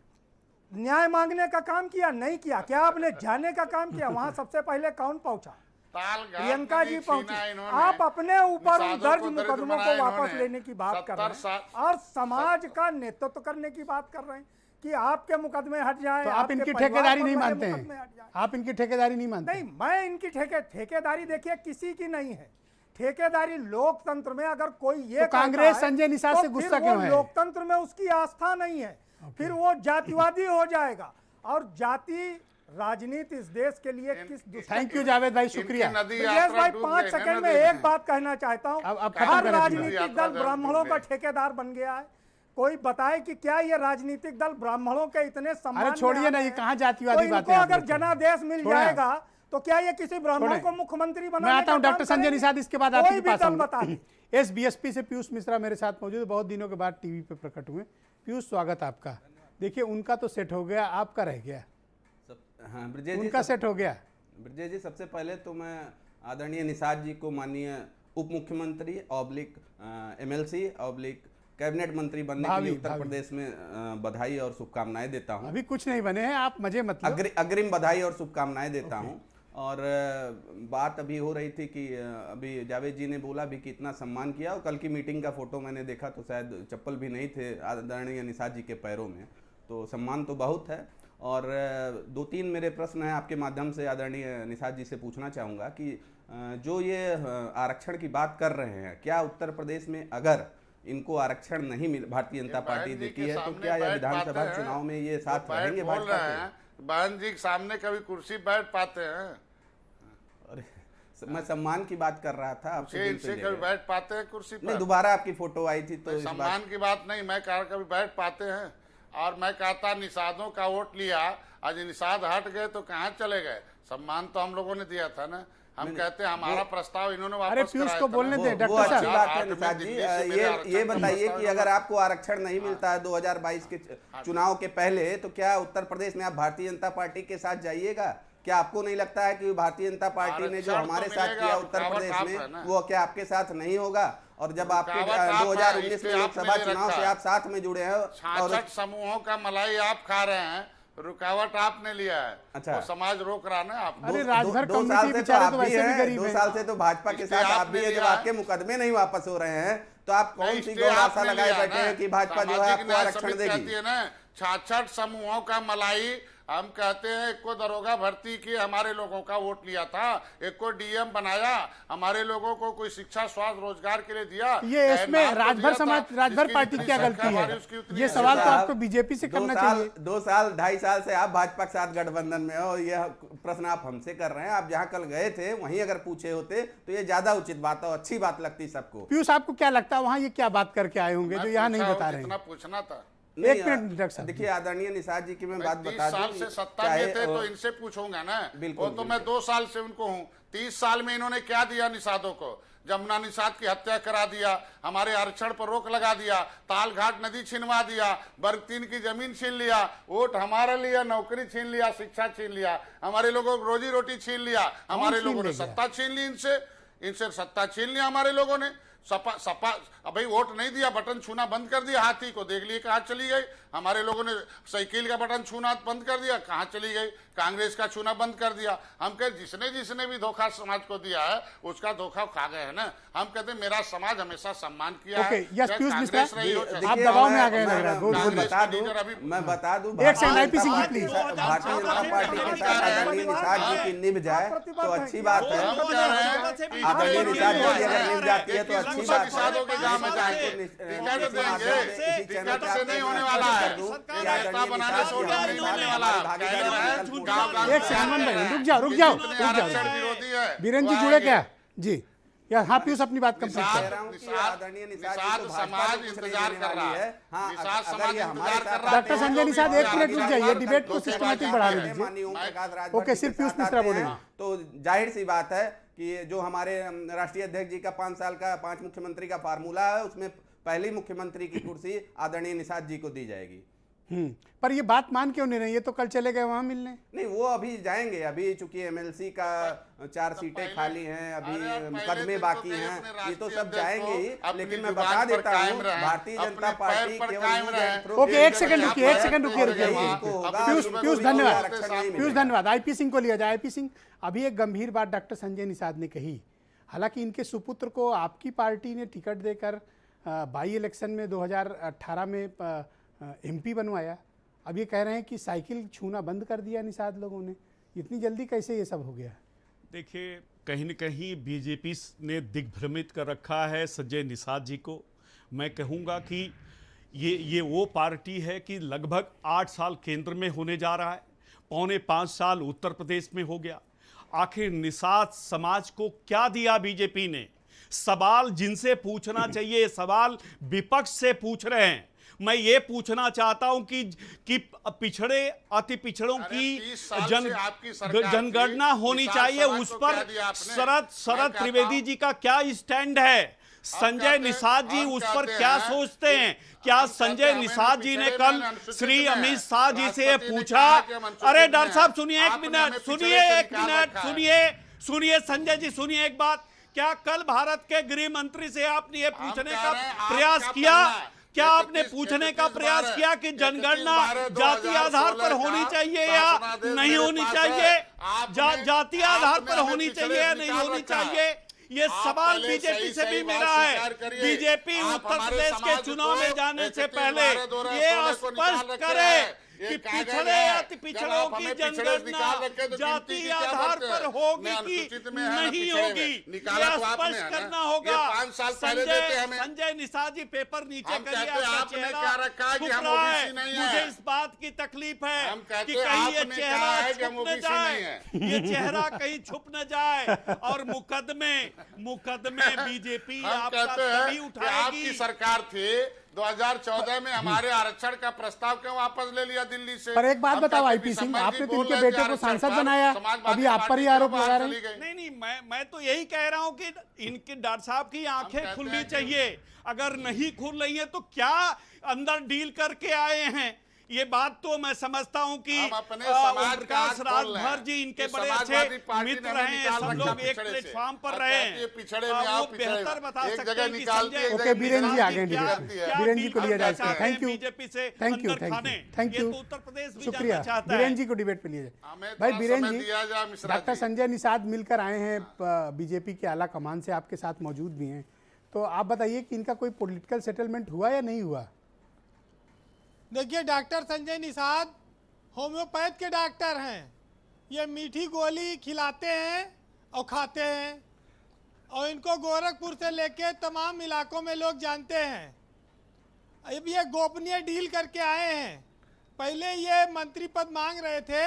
न्याय मांगने का काम किया? नहीं किया। क्या आपने जाने का काम किया? वहां सबसे पहले कौन पहुंचा? प्रियंका जी पहुंची। आप अपने ऊपर उन दर्ज मुकदमों को वापस लेने की बात कर रहे हैं और समाज का नेतृत्व करने की बात कर रहे हैं कि आपके मुकदमे हट जाए। तो आप इनकी ठेकेदारी नहीं मानते हैं? आप इनकी ठेकेदारी नहीं मानते? नहीं, मैं इनकी ठेकेदारी देखिए किसी की नहीं है। ठेकेदारी लोकतंत्र में अगर कोई ये तो कांग्रेस संजय निषाद से गुस्सा क्यों है? लोकतंत्र में उसकी आस्था नहीं है, फिर वो जातिवादी हो जाएगा। और जाति राजनीति इस देश के लिए किस थैंक यू जावेद भाई, शुक्रिया। ब्रिजेश भाई 5 सेकंड में एक बात कहना चाहता हूँ। हर राजनीतिक दल ब्राह्मणों का ठेकेदार बन गया है। कोई बताए कि क्या ये राजनीतिक दल ब्राह्मणों के इतने सम्मान? अरे छोड़िए ना, ये कहाँ जातिवादी बातें? अगर जनादेश मिल जाएगा तो क्या ये किसी ब्राह्मण को मुख्यमंत्री बनाने? मैं आता हूँ डॉक्टर संजय निषाद, इसके बाद आपके पास बताइए। एसबीएसपी से पीयूष मिश्रा मेरे साथ मौजूद है, बहुत दिनों के बाद टीवी पे प्रकट हुए। पीयूष, स्वागत आपका। देखिए, उनका तो सेट हो गया, आपका रह गया। हाँ ब्रिजेश जी, उनका सेट हो गया। ब्रिजेश जी, सबसे पहले तो मैं आदरणीय निषाद जी को माननीय उप मुख्यमंत्री ऑब्लिक एमएलसी ऑब्लिक कैबिनेट मंत्री बनने के लिए उत्तर प्रदेश में बधाई और शुभकामनाएं देता हूं। अभी कुछ नहीं बने हैं, आप मजे मत लो। अग्रिम बधाई और शुभकामनाएं देता हूं। और बात अभी हो रही थी कि अभी जावेद जी ने बोला भी कि इतना सम्मान किया, और कल की मीटिंग का फोटो मैंने देखा तो शायद चप्पल भी नहीं थे आदरणीय निषाद जी के पैरों में, तो सम्मान तो बहुत है। और 2-3 मेरे प्रश्न हैं आपके माध्यम से आदरणीय निषाद जी से पूछना चाहूँगा कि जो ये आरक्षण की बात कर रहे हैं, क्या उत्तर प्रदेश में अगर इनको आरक्षण नहीं मिल भारतीय जनता पार्टी देती है तो क्या यह विधानसभा चुनाव में ये साथ रहेंगे भाजपा के? बहन जी के सामने कभी कुर्सी बैठ पाते हैं? अरे मैं सम्मान की बात कर रहा था आपसे। इनसे कभी बैठ पाते हैं कुर्सी पर? नहीं, दोबारा आपकी फोटो आई थी तो सम्मान की बात नहीं, मैं कहा कभी बैठ पाते हैं? और मैं कहता निषादों का वोट लिया, आज निषाद हट गए तो कहाँ चले गए? सम्मान तो हम लोगों ने दिया था ना। हम कहते हैं हमारा प्रस्ताव इन्होंने वापस कराया। पीयूष को बोलने दे वो अच्छी बात है निषाद जी। ये बताइए कि अगर आपको आरक्षण नहीं मिलता है 2022 के चुनाव के पहले, तो क्या उत्तर प्रदेश में आप भारतीय जनता पार्टी के साथ जाइएगा? क्या आपको नहीं लगता है कि भारतीय जनता पार्टी ने जो हमारे साथ किया उत्तर प्रदेश में, वो क्या आपके साथ नहीं होगा? और जब आपके 2019 में लोकसभा चुनाव से आप साथ में जुड़े हैं, 66 समूहों का मलाई आप खा रहे हैं, रुकावट आपने लिया है। अच्छा, वो समाज रोक रहा ना आप। अरे राजभर 2 साल से तो आप भी हैं, 2 साल से तो भाजपा के साथ आप भी है। जब आपके मुकदमे नहीं वापस हो रहे हैं तो आप कौन सी गौर आशा लगाए बैठे हैं कि भाजपा जो है आपको आरक्षण देगी? 66 समूहों का मलाई। हम कहते हैं एक को दरोगा भर्ती की, हमारे लोगों का वोट लिया था, एक को डीएम बनाया, हमारे लोगों को कोई शिक्षा स्वास्थ्य रोजगार के लिए दिया। ये इसमें राजभर समाज, राजभर पार्टी क्या गलती है? ये सवाल तो आपको बीजेपी से करना चाहिए। 2 साल 2.5 साल से आप भाजपा के साथ गठबंधन में हो, यह प्रश्न आप हमसे कर रहे हैं। आप जहां कल गए थे वहीं अगर पूछे होते तो ये ज्यादा उचित बात और अच्छी बात लगती सबको। पीयूष, आपको क्या लगता है वहां ये क्या बात करके आए होंगे जो यहाँ नहीं बता रहे हैं? पूछना था। एक मिनट डॉक्टर साहब, देखिए आदरणीय निषाद जी की मैं बात बता 30 साल से सत्ता में थे तो इनसे पूछूंगा ना। बिल्कुल, वो तो मैं 2 साल से उनको हूँ। 30 साल में इन्होंने क्या दिया निषादों को? जमुना निषाद की हत्या करा दिया, हमारे आरक्षण पर रोक लगा दिया, तालघाट नदी छिनवा दिया, वर्ग 3 की जमीन छीन लिया, वोट हमारा लिया, नौकरी छीन लिया, शिक्षा छीन लिया, हमारे लोगों को रोजी रोटी छीन लिया, हमारे लोगों ने सत्ता छीन ली, इनसे सत्ता छीन लिया हमारे लोगों ने। सपा भाई वोट नहीं दिया, बटन छूना बंद कर दिया, हाथी को देख लिए कहाँ चली गई। हमारे लोगों ने साइकिल का बटन छूना बंद कर दिया, कहाँ चली गई। कांग्रेस का छूना बंद कर दिया। हम कह जिसने भी धोखा समाज को दिया है उसका धोखा खा गए है ना। हम कहते हैं मेरा समाज हमेशा सम्मान किया है। यस पीयूष मिश्रा, देखिए, आप दबाव में आ गए लग रहा है। मैं बता दूं एक second, IP Singh ji please. Bharatiya Janata party के साथ आदरणीय निषाद जी की निभ जाए तो अच्छी बात है। आदरणीय निषाद जी की अगर निभ जाती है तो अच्छी बात एक सेकंड, रुक जाओ वीरेंद्र जी जुड़े क्या जी? या हाँ पीयूष अपनी बात कंप्लीट कर। आदरणीय निषाद समाज इंतजार कर रहा है। डॉक्टर संजय निषाद एक मिनट रुक जाइए, डिबेट को सिस्टमैटिक बढ़ा दीजिए। ओके, सिर्फ पीयूष मिश्रा बोलेंगे। तो जाहिर सी बात है कि जो हमारे राष्ट्रीय अध्यक्ष जी का 5 साल का 5 मुख्यमंत्री का फार्मूला है उसमें पहली मुख्यमंत्री की कुर्सी आदरणीय निषाद जी को दी जाएगी। पर ये बात मान क्यों नहीं रही? ये तो कल चले गए वहां मिलने। नहीं, वो अभी जाएंगे। अभी चूंकि एमएलसी का 4 सीटें खाली हैं, अभी मुकदमे बाकी हैं, ये तो सब जाएंगे ही। लेकिन मैं बता देता हूँ भारतीय जनता पार्टी केवल ओके, एक सेकंड रुकिए पीयूष धन्यवाद। आईपी सिंह को लिया जाए। आईपी सिंह, अभी एक गंभीर बात डॉक्टर संजय निषाद ने कही। हालांकि इनके सुपुत्र को आपकी पार्टी ने टिकट देकर बाई इलेक्शन में 2018 में एमपी बनवाया। अब ये कह रहे हैं कि साइकिल छूना बंद कर दिया निषाद लोगों ने। इतनी जल्दी कैसे ये सब हो गया? देखिए, कहीं न कहीं बीजेपी ने दिग्भ्रमित कर रखा है संजय निषाद जी को। मैं कहूँगा कि ये वो पार्टी है कि लगभग 8 साल केंद्र में होने जा रहा है, पौने 5 साल उत्तर प्रदेश में हो गया। आखिर निषाद समाज को क्या दिया बीजेपी ने? सवाल जिनसे पूछना चाहिए, सवाल विपक्ष से पूछ रहे हैं। मैं ये पूछना चाहता हूं कि पिछड़े अति पिछड़ों की जनगणना होनी चाहिए, उस पर शरद त्रिवेदी जी का क्या स्टैंड है? संजय निषाद जी उस पर क्या सोचते हैं? क्या संजय निषाद जी ने कल श्री अमित शाह जी से पूछा? अरे डॉक्टर साहब सुनिए एक मिनट, सुनिए संजय जी, सुनिए एक बात। क्या कल भारत के गृह मंत्री से आपने ये पूछने का प्रयास किया? क्या आपने पूछने का प्रयास किया कि जनगणना जाति आधार पर होनी चाहिए या नहीं होनी चाहिए? जाति आधार पर होनी चाहिए या नहीं होनी चाहिए? ये सवाल बीजेपी से भी मेरा है। बीजेपी उत्तर प्रदेश के चुनाव में जाने से पहले ये स्पष्ट करे कि पिछड़े अति पिछड़ों की जनगणना जाति आधार पर होगी कि नहीं होगी, ये स्पष्ट करना होगा। संजय निषाद जी पेपर नीचे करिए, आपका चेहरा छुप रहा है। मुझे इस बात की तकलीफ है कि कहीं ये चेहरा छुप न जाए, ये चेहरा कहीं छुप न जाए और मुकदमे बीजेपी आपका तभी उठाएगी। आपकी सरकार थी 2014 में, हमारे आरक्षण का प्रस्ताव क्यों वापस ले लिया दिल्ली से? पर एक बात बताओ आईपी सिंह, आपने तो इनके बेटे को सांसद बनाया, अभी आप पर ही आरोप लगा रहे हैं। नहीं, मैं तो यही कह रहा हूं कि इनके डॉक्टर साहब की आंखें खुलनी चाहिए। अगर नहीं खुल रही है तो क्या अंदर डील करके आए हैं? ये बात तो मैं समझता हूं कि प्रकाश राजभर जी इनके बड़े अच्छे मित्र हैं, सब लोग एक प्लेटफॉर्म पर रहे हैं, वो बेहतर बता सकते हैं कि संजय। ओके, वीरेंद्र जी आ गए, वीरेंद्र जी को लिया जाए। Thank you, thank you, Uttar Pradesh शुक्रिया। वीरेंद्र जी को डिबेट पे लिया जाए। भाई वीरेंद्र जी, डॉक्टर संजय निषाद मिलकर आए हैं बीजेपी के आला कमान से, आपके साथ मौजूद भी हैं, तो आप बताइए कि इनका कोई पॉलिटिकल सेटलमेंट हुआ या नहीं हुआ? देखिए, डॉक्टर संजय निषाद होम्योपैथ के डॉक्टर हैं। ये मीठी गोली खिलाते हैं और खाते हैं, और इनको गोरखपुर से लेके तमाम इलाकों में लोग जानते हैं। अब ये गोपनीय डील करके आए हैं। पहले ये मंत्री पद मांग रहे थे,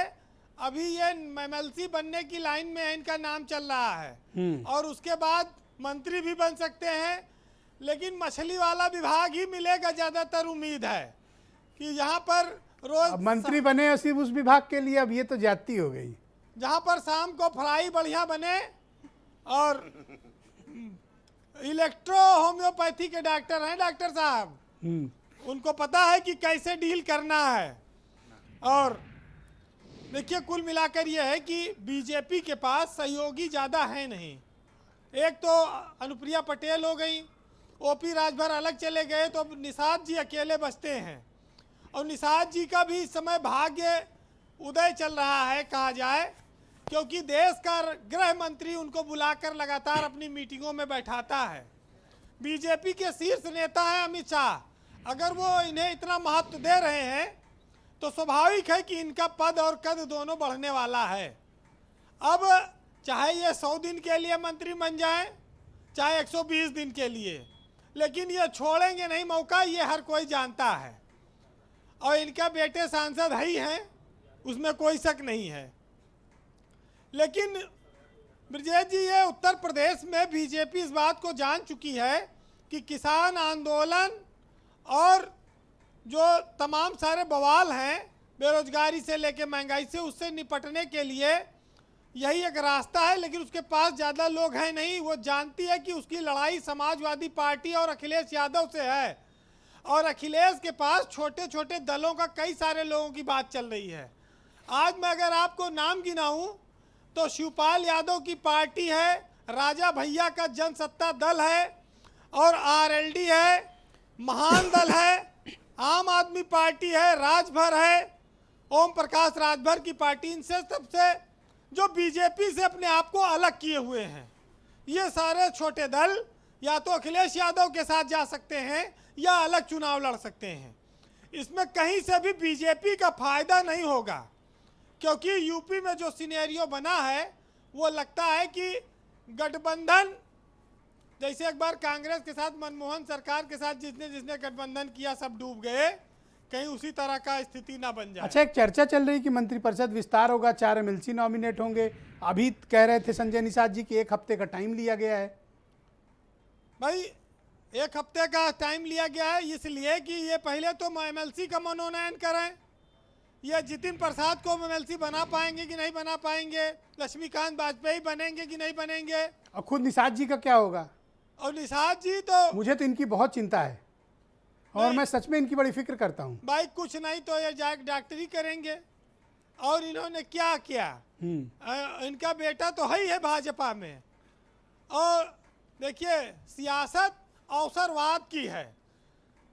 अभी ये MLC बनने की लाइन में इनका नाम चल रहा है, और उसके बाद मंत्री भी बन सकते हैं। लेकिन मछली वाला विभाग ही मिलेगा, ज़्यादातर उम्मीद है कि यहाँ पर रोज अब मंत्री बने और सिर्फ उस विभाग के लिए, अब ये तो ज्यादती हो गई। जहाँ पर शाम को फ्राई बढ़िया बने, और इलेक्ट्रो होम्योपैथी के डॉक्टर हैं डॉक्टर साहब, उनको पता है कि कैसे डील करना है। और देखिए, कुल मिलाकर यह है कि बीजेपी के पास सहयोगी ज़्यादा है नहीं। एक तो अनुप्रिया पटेल हो गई, OP राजभर अलग चले गए, तो अब निषाद जी अकेले बचते हैं। और निषाद जी का भी इस समय भाग्य उदय चल रहा है कहा जाए, क्योंकि देश का गृह मंत्री उनको बुलाकर लगातार अपनी मीटिंगों में बैठाता है। बीजेपी के शीर्ष नेता हैं अमित शाह, अगर वो इन्हें इतना महत्व दे रहे हैं तो स्वाभाविक है कि इनका पद और कद दोनों बढ़ने वाला है। अब चाहे ये 100 दिन के लिए मंत्री बन जाएं, चाहे 120 दिन के लिए, लेकिन ये छोड़ेंगे नहीं मौका, ये हर कोई जानता है। और इनका बेटे सांसद ही हैं, उसमें कोई शक नहीं है। लेकिन ब्रजेश जी, ये उत्तर प्रदेश में बीजेपी इस बात को जान चुकी है कि किसान आंदोलन और जो तमाम सारे बवाल हैं, बेरोजगारी से लेकर महंगाई से, उससे निपटने के लिए यही एक रास्ता है। लेकिन उसके पास ज़्यादा लोग हैं नहीं। वो जानती है कि उसकी लड़ाई समाजवादी पार्टी और अखिलेश यादव से है, और अखिलेश के पास छोटे छोटे दलों का कई सारे लोगों की बात चल रही है। आज मैं अगर आपको नाम गिनाऊं तो शिवपाल यादव की पार्टी है, राजा भैया का जनसत्ता दल है, और RLD है, महान दल है, आम आदमी पार्टी है, राजभर है, ओम प्रकाश राजभर की पार्टी, इनसे सबसे जो बीजेपी से अपने आप को अलग किए हुए हैं। ये सारे छोटे दल या तो अखिलेश यादव के साथ जा सकते हैं या अलग चुनाव लड़ सकते हैं। इसमें कहीं से भी बीजेपी का फायदा नहीं होगा, क्योंकि यूपी में जो सिनेरियो बना है वो लगता है कि गठबंधन, जैसे एक बार कांग्रेस के साथ मनमोहन सरकार के साथ जिसने जिसने गठबंधन किया सब डूब गए, कहीं उसी तरह का स्थिति ना बन जाए। अच्छा, एक चर्चा चल रही कि मंत्रिपरिषद विस्तार होगा, 4 MLC नॉमिनेट होंगे। अभी कह रहे थे संजय निषाद जी कि 1 हफ्ते का टाइम लिया गया है। भाई, 1 हफ्ते का टाइम लिया गया है इसलिए कि ये पहले तो MLC का मनोनयन करें। ये जितिन प्रसाद को MLC बना पाएंगे कि नहीं बना पाएंगे, लक्ष्मीकांत वाजपेयी बनेंगे कि नहीं बनेंगे, और खुद निषाद जी का क्या होगा। और निषाद जी तो, मुझे तो इनकी बहुत चिंता है, और मैं सच में इनकी बड़ी फिक्र करता हूँ। भाई कुछ नहीं तो ये जाके डॉक्टरी करेंगे। और इन्होंने क्या किया, इनका बेटा तो है ही है भाजपा में। और देखिए, सियासत अवसरवाद की है।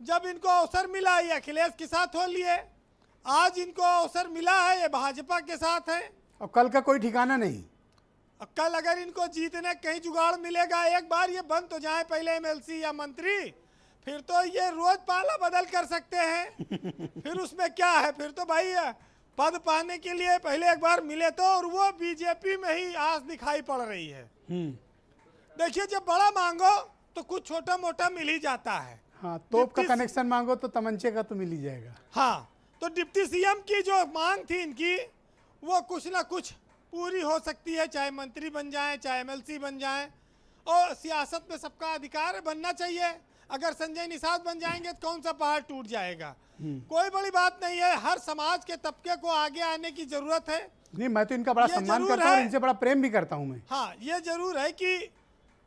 जब इनको अवसर मिला ये अखिलेश के साथ हो लिए, आज इनको अवसर मिला है ये भाजपा के साथ है, और कल का कोई ठिकाना नहीं। कल अगर इनको जीतने कहीं जुगाड़ मिलेगा, एक बार ये बन तो जाए पहले MLC या मंत्री, फिर तो ये रोज पाला बदल कर सकते हैं। फिर उसमें क्या है, फिर तो भाई पद पाने के लिए पहले एक बार मिले तो, और वो बीजेपी में ही आस दिखाई पड़ रही है। देखिए, जब बड़ा मांगो तो कुछ छोटा मोटा मिल ही जाता है। हाँ, तोप का कनेक्शन मांगो तो तमंचे का तो मिल ही जाएगा। हाँ, तो डिप्टी CM की जो मांग थी इनकी, वो कुछ ना कुछ पूरी हो सकती है, चाहे मंत्री बन जाएं, चाहे MLC बन जाएं। और सियासत में सबका अधिकार बनना चाहिए। अगर संजय निषाद बन जाएंगे तो कौन सा पहाड़ टूट जाएगा, कोई बड़ी बात नहीं है। हर समाज के तबके को आगे आने की जरूरत है। नहीं, मैं तो इनका बड़ा सम्मान करता हूँ, इनसे बड़ा प्रेम भी करता हूँ मैं। हाँ, ये जरूर है कि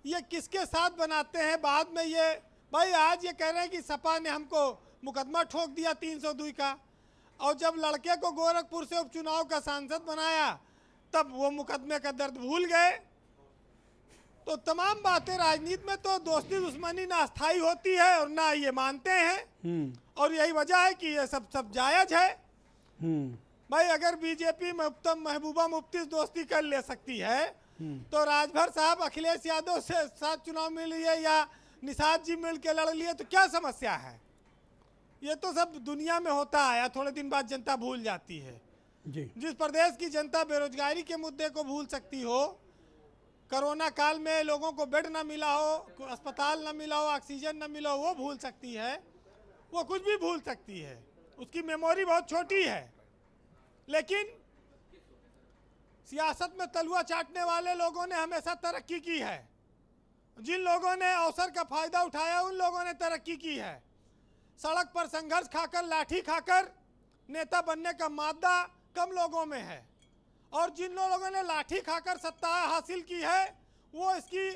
ये किसके साथ बनाते हैं बाद में। ये भाई आज ये कह रहे हैं कि सपा ने हमको मुकदमा ठोक दिया 302 का, और जब लड़के को गोरखपुर से उपचुनाव का सांसद बनाया तब वो मुकदमे का दर्द भूल गए। तो तमाम बातें राजनीति में तो दोस्ती दुश्मनी ना अस्थायी होती है और ना ये मानते हैं, और यही वजह है कि ये सब जायज है। भाई, अगर बीजेपी महबूबा मुफ्ती दोस्ती कर ले सकती है तो राजभर साहब अखिलेश यादव से साथ चुनाव में लिए या निषाद जी मिल के लड़ लिए तो क्या समस्या है। ये तो सब दुनिया में होता है, थोड़े दिन बाद जनता भूल जाती है। जी जिस प्रदेश की जनता बेरोजगारी के मुद्दे को भूल सकती हो, कोरोना काल में लोगों को बेड ना मिला हो, अस्पताल ना मिला हो, ऑक्सीजन ना मिला हो, वो भूल सकती है, वो कुछ भी भूल सकती है, उसकी मेमोरी बहुत छोटी है। लेकिन सियासत में तलुआ चाटने वाले लोगों ने हमेशा तरक्की की है। जिन लोगों ने अवसर का फायदा उठाया उन लोगों ने तरक्की की है। सड़क पर संघर्ष खाकर, लाठी खाकर नेता बनने का मादा कम लोगों में है, और जिन लोगों ने लाठी खाकर सत्ता हासिल की है वो इसकी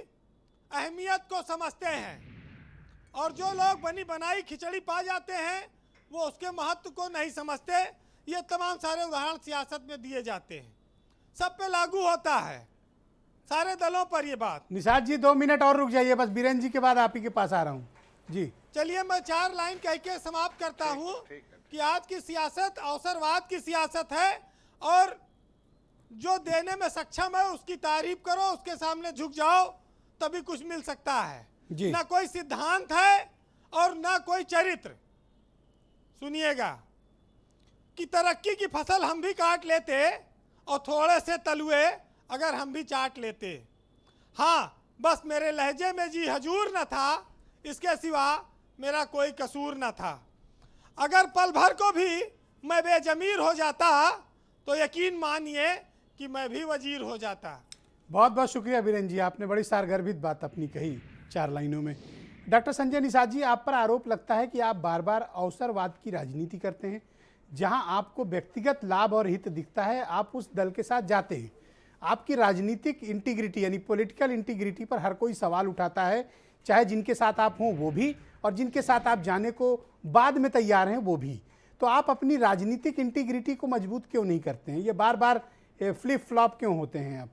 अहमियत को समझते हैं, और जो लोग बनी बनाई खिचड़ी पा जाते हैं वो उसके महत्व को नहीं समझते। ये तमाम सारे उदाहरण सियासत में दिए जाते हैं, सब पे लागू होता है, सारे दलों पर ये बात। निषाद जी 2 मिनट और रुक जाइए, बस बीरेन जी के बाद आप ही के पास आ रहा हूँ जी। चलिए मैं 4 लाइन कह के समाप्त करता हूँ कि आज की सियासत अवसरवाद की सियासत है, और जो देने में सक्षम है उसकी तारीफ करो, उसके सामने झुक जाओ, तभी कुछ मिल सकता है। जी। ना कोई सिद्धांत है और ना कोई चरित्र। सुनिएगा कि तरक्की की फसल हम भी काट लेते और थोड़े से तलुए अगर हम भी चाट लेते। हाँ, बस मेरे लहजे में जी हजूर न था, इसके सिवा मेरा कोई कसूर न था। अगर पल भर को भी मैं बेजमीर हो जाता तो यकीन मानिए कि मैं भी वजीर हो जाता। बहुत बहुत शुक्रिया बीरेन जी, आपने बड़ी सारगर्भित बात अपनी कही 4 लाइनों में। डॉक्टर संजय निषाद जी, आप पर आरोप लगता है कि आप बार बार अवसरवाद की राजनीति करते हैं। जहां आपको व्यक्तिगत लाभ और हित दिखता है आप उस दल के साथ जाते हैं। आपकी राजनीतिक इंटीग्रिटी यानी पॉलिटिकल इंटीग्रिटी पर हर कोई सवाल उठाता है, चाहे जिनके साथ आप हों वो भी, और जिनके साथ आप जाने को बाद में तैयार हैं वो भी। तो आप अपनी राजनीतिक इंटीग्रिटी को मजबूत क्यों नहीं करते हैं? ये बार बार फ्लिप फ्लॉप क्यों होते हैं आप?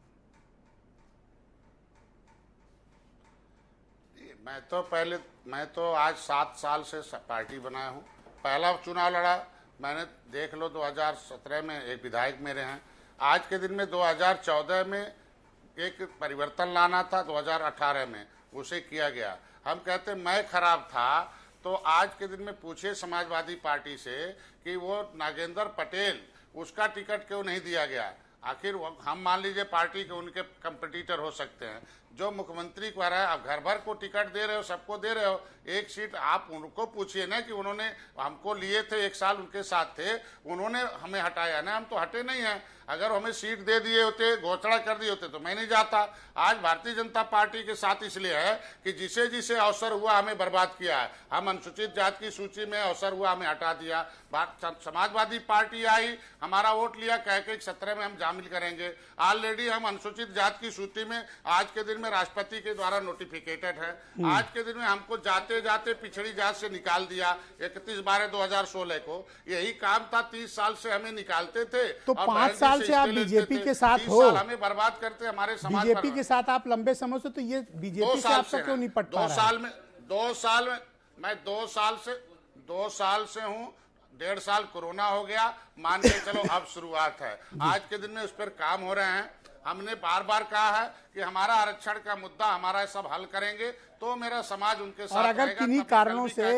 मैं तो आज 7 साल से पार्टी बनाया हूँ। पहला चुनाव लड़ा मैंने, देख लो 2017 में एक विधायक मेरे हैं। आज के दिन में 2014 में एक परिवर्तन लाना था, 2018 में उसे किया गया। हम कहते मैं खराब था तो आज के दिन में पूछे समाजवादी पार्टी से कि वो नागेंद्र पटेल उसका टिकट क्यों नहीं दिया गया। आखिर हम मान लीजिए पार्टी के उनके कंपटीटर हो सकते हैं, जो मुख्यमंत्री को आ रहा है, आप घर भर को टिकट दे रहे हो, सबको दे रहे हो, एक सीट आप उनको पूछिए ना कि उन्होंने हमको लिए थे, 1 साल उनके साथ थे, उन्होंने हमें हटाया ना, हम तो हटे नहीं हैं। अगर हमें सीट दे दिए होते, घोषणा कर दिए होते तो मैं नहीं जाता। आज भारतीय जनता पार्टी के साथ इसलिए है कि जिसे जिसे अवसर हुआ हमें बर्बाद किया है। हम अनुसूचित जाति की सूची में अवसर हुआ हमें हटा दिया। समाजवादी पार्टी आई, हमारा वोट लिया, कह के 17 में हम शामिल करेंगे। ऑलरेडी हम अनुसूचित जाति की सूची में आज के दिन में राष्ट्रपति के द्वारा नोटिफिकेटेड है। आज के दिन में हमको जाते जाते पिछड़ी जाति से निकाल दिया 31/12/2016 को। यही काम था, 30 साल से हमें निकालते थे। तो 5 साल से आप बीजेपी के साथ हो, हमें बर्बाद करते हमारे समाज। बीजेपी के साथ आप लंबे समय से, तो ये बीजेपी से आपका क्यों नहीं पट पा रहा है? 2 साल में मैं 2 साल से हूँ। 1.5 साल कोरोना हो गया, मान के चलो अब शुरुआत है। आज के दिन में उस पर काम हो रहे हैं। हमने बार बार कहा है कि हमारा आरक्षण का मुद्दा हमारा सब हल करेंगे तो मेरा समाज उनके साथ। और अगर किन्हीं कारणों से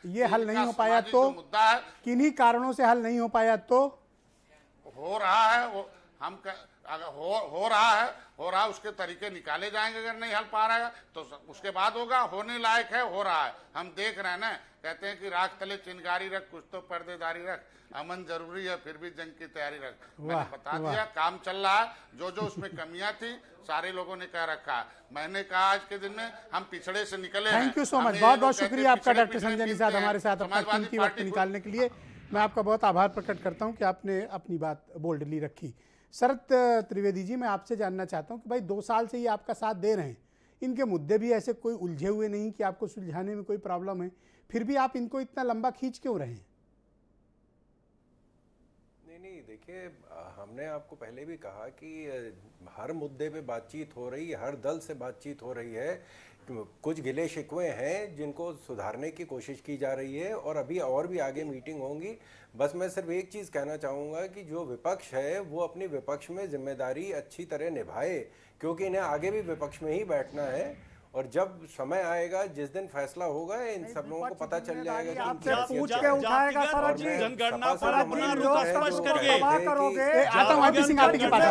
ये हल नहीं हो पाया तो, किन्हीं कारणों से हल नहीं हो पाया तो हो रहा है वो, हम अगर हो रहा है उसके तरीके निकाले जाएंगे। अगर नहीं हल पा रहा है तो उसके बाद होगा। होने लायक है, हो रहा है, हम देख रहे हैं ना। कहते हैं कि राख तले चिनगारी रख, कुछ तो पर्देदारी रख, अमन जरूरी है फिर भी जंग की तैयारी रख। मैंने बता दिया, काम चल रहा है। जो उसमें कमियां थी सारे लोगों ने कह रखा है। मैंने कहा आज के दिन में हम पिछड़े से निकले हैं। थैंक यू सो मच, बहुत बहुत शुक्रिया आपका डॉक्टर संजय निषाद हमारे साथ अपना कीमती वक्त निकालने के लिए। मैं आपका बहुत आभार प्रकट करता हूं कि आपने अपनी बात बोल्डली रखी। शरद त्रिवेदी जी, मैं आपसे जानना चाहता हूं कि भाई 2 साल से ये आपका साथ दे रहे हैं, इनके मुद्दे भी ऐसे कोई उलझे हुए नहीं कि आपको सुलझाने में कोई प्रॉब्लम है, फिर भी आप इनको इतना लंबा खींच क्यों रहे हैं? नहीं, देखिए, हमने आपको पहले भी कहा कि हर मुद्दे पे बातचीत हो रही है, हर दल से बातचीत हो रही है। कुछ गिले शिकवे हैं जिनको सुधारने की कोशिश की जा रही है, और अभी और भी आगे मीटिंग होंगी। बस मैं सिर्फ एक चीज़ कहना चाहूँगा कि जो विपक्ष है वो अपनी विपक्ष में जिम्मेदारी अच्छी तरह निभाए, क्योंकि इन्हें आगे भी विपक्ष में ही बैठना है। और जब समय आएगा, जिस दिन फैसला होगा, इन सब लोगों को पता चल जाएगा कि आपसे इनकी पूछ हैसियत के क्या है। उठाएगा शरद जी। जनगणना सपा पर से अपना हमारे रुख लोग स्पष्ट हैं जो करिए। कहते हैं करोगे। कि आता हूँ आईपी सिंह आप के पास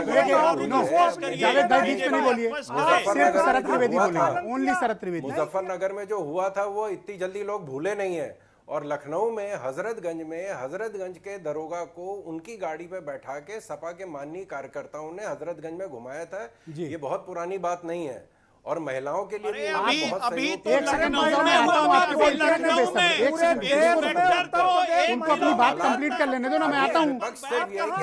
जावेद भाई बीच में नहीं बोलिए, सिर्फ शरद त्रिवेदी बोलिए, ओनली शरद त्रिवेदी। मुजफ्फरनगर में जो हुआ था वो इतनी जल्दी लोग भूले नहीं है। और लखनऊ में हजरतगंज के दरोगा को उनकी गाड़ी पे बैठा के सपा के माननीय कार्यकर्ताओं ने हजरतगंज में घुमाया था। ये बहुत पुरानी बात नहीं है। और महिलाओं के लिए भी अभी बहुत अभी सहयोग तो किया। एक सेकंड लखनऊ मैं में आता हूँ, आपको अभी बोलने लखनऊ दे में एक सेकंड, इंस्पेक्टर को एक उनको अपनी बात कंप्लीट कर लेने दो ना, मैं आता हूँ।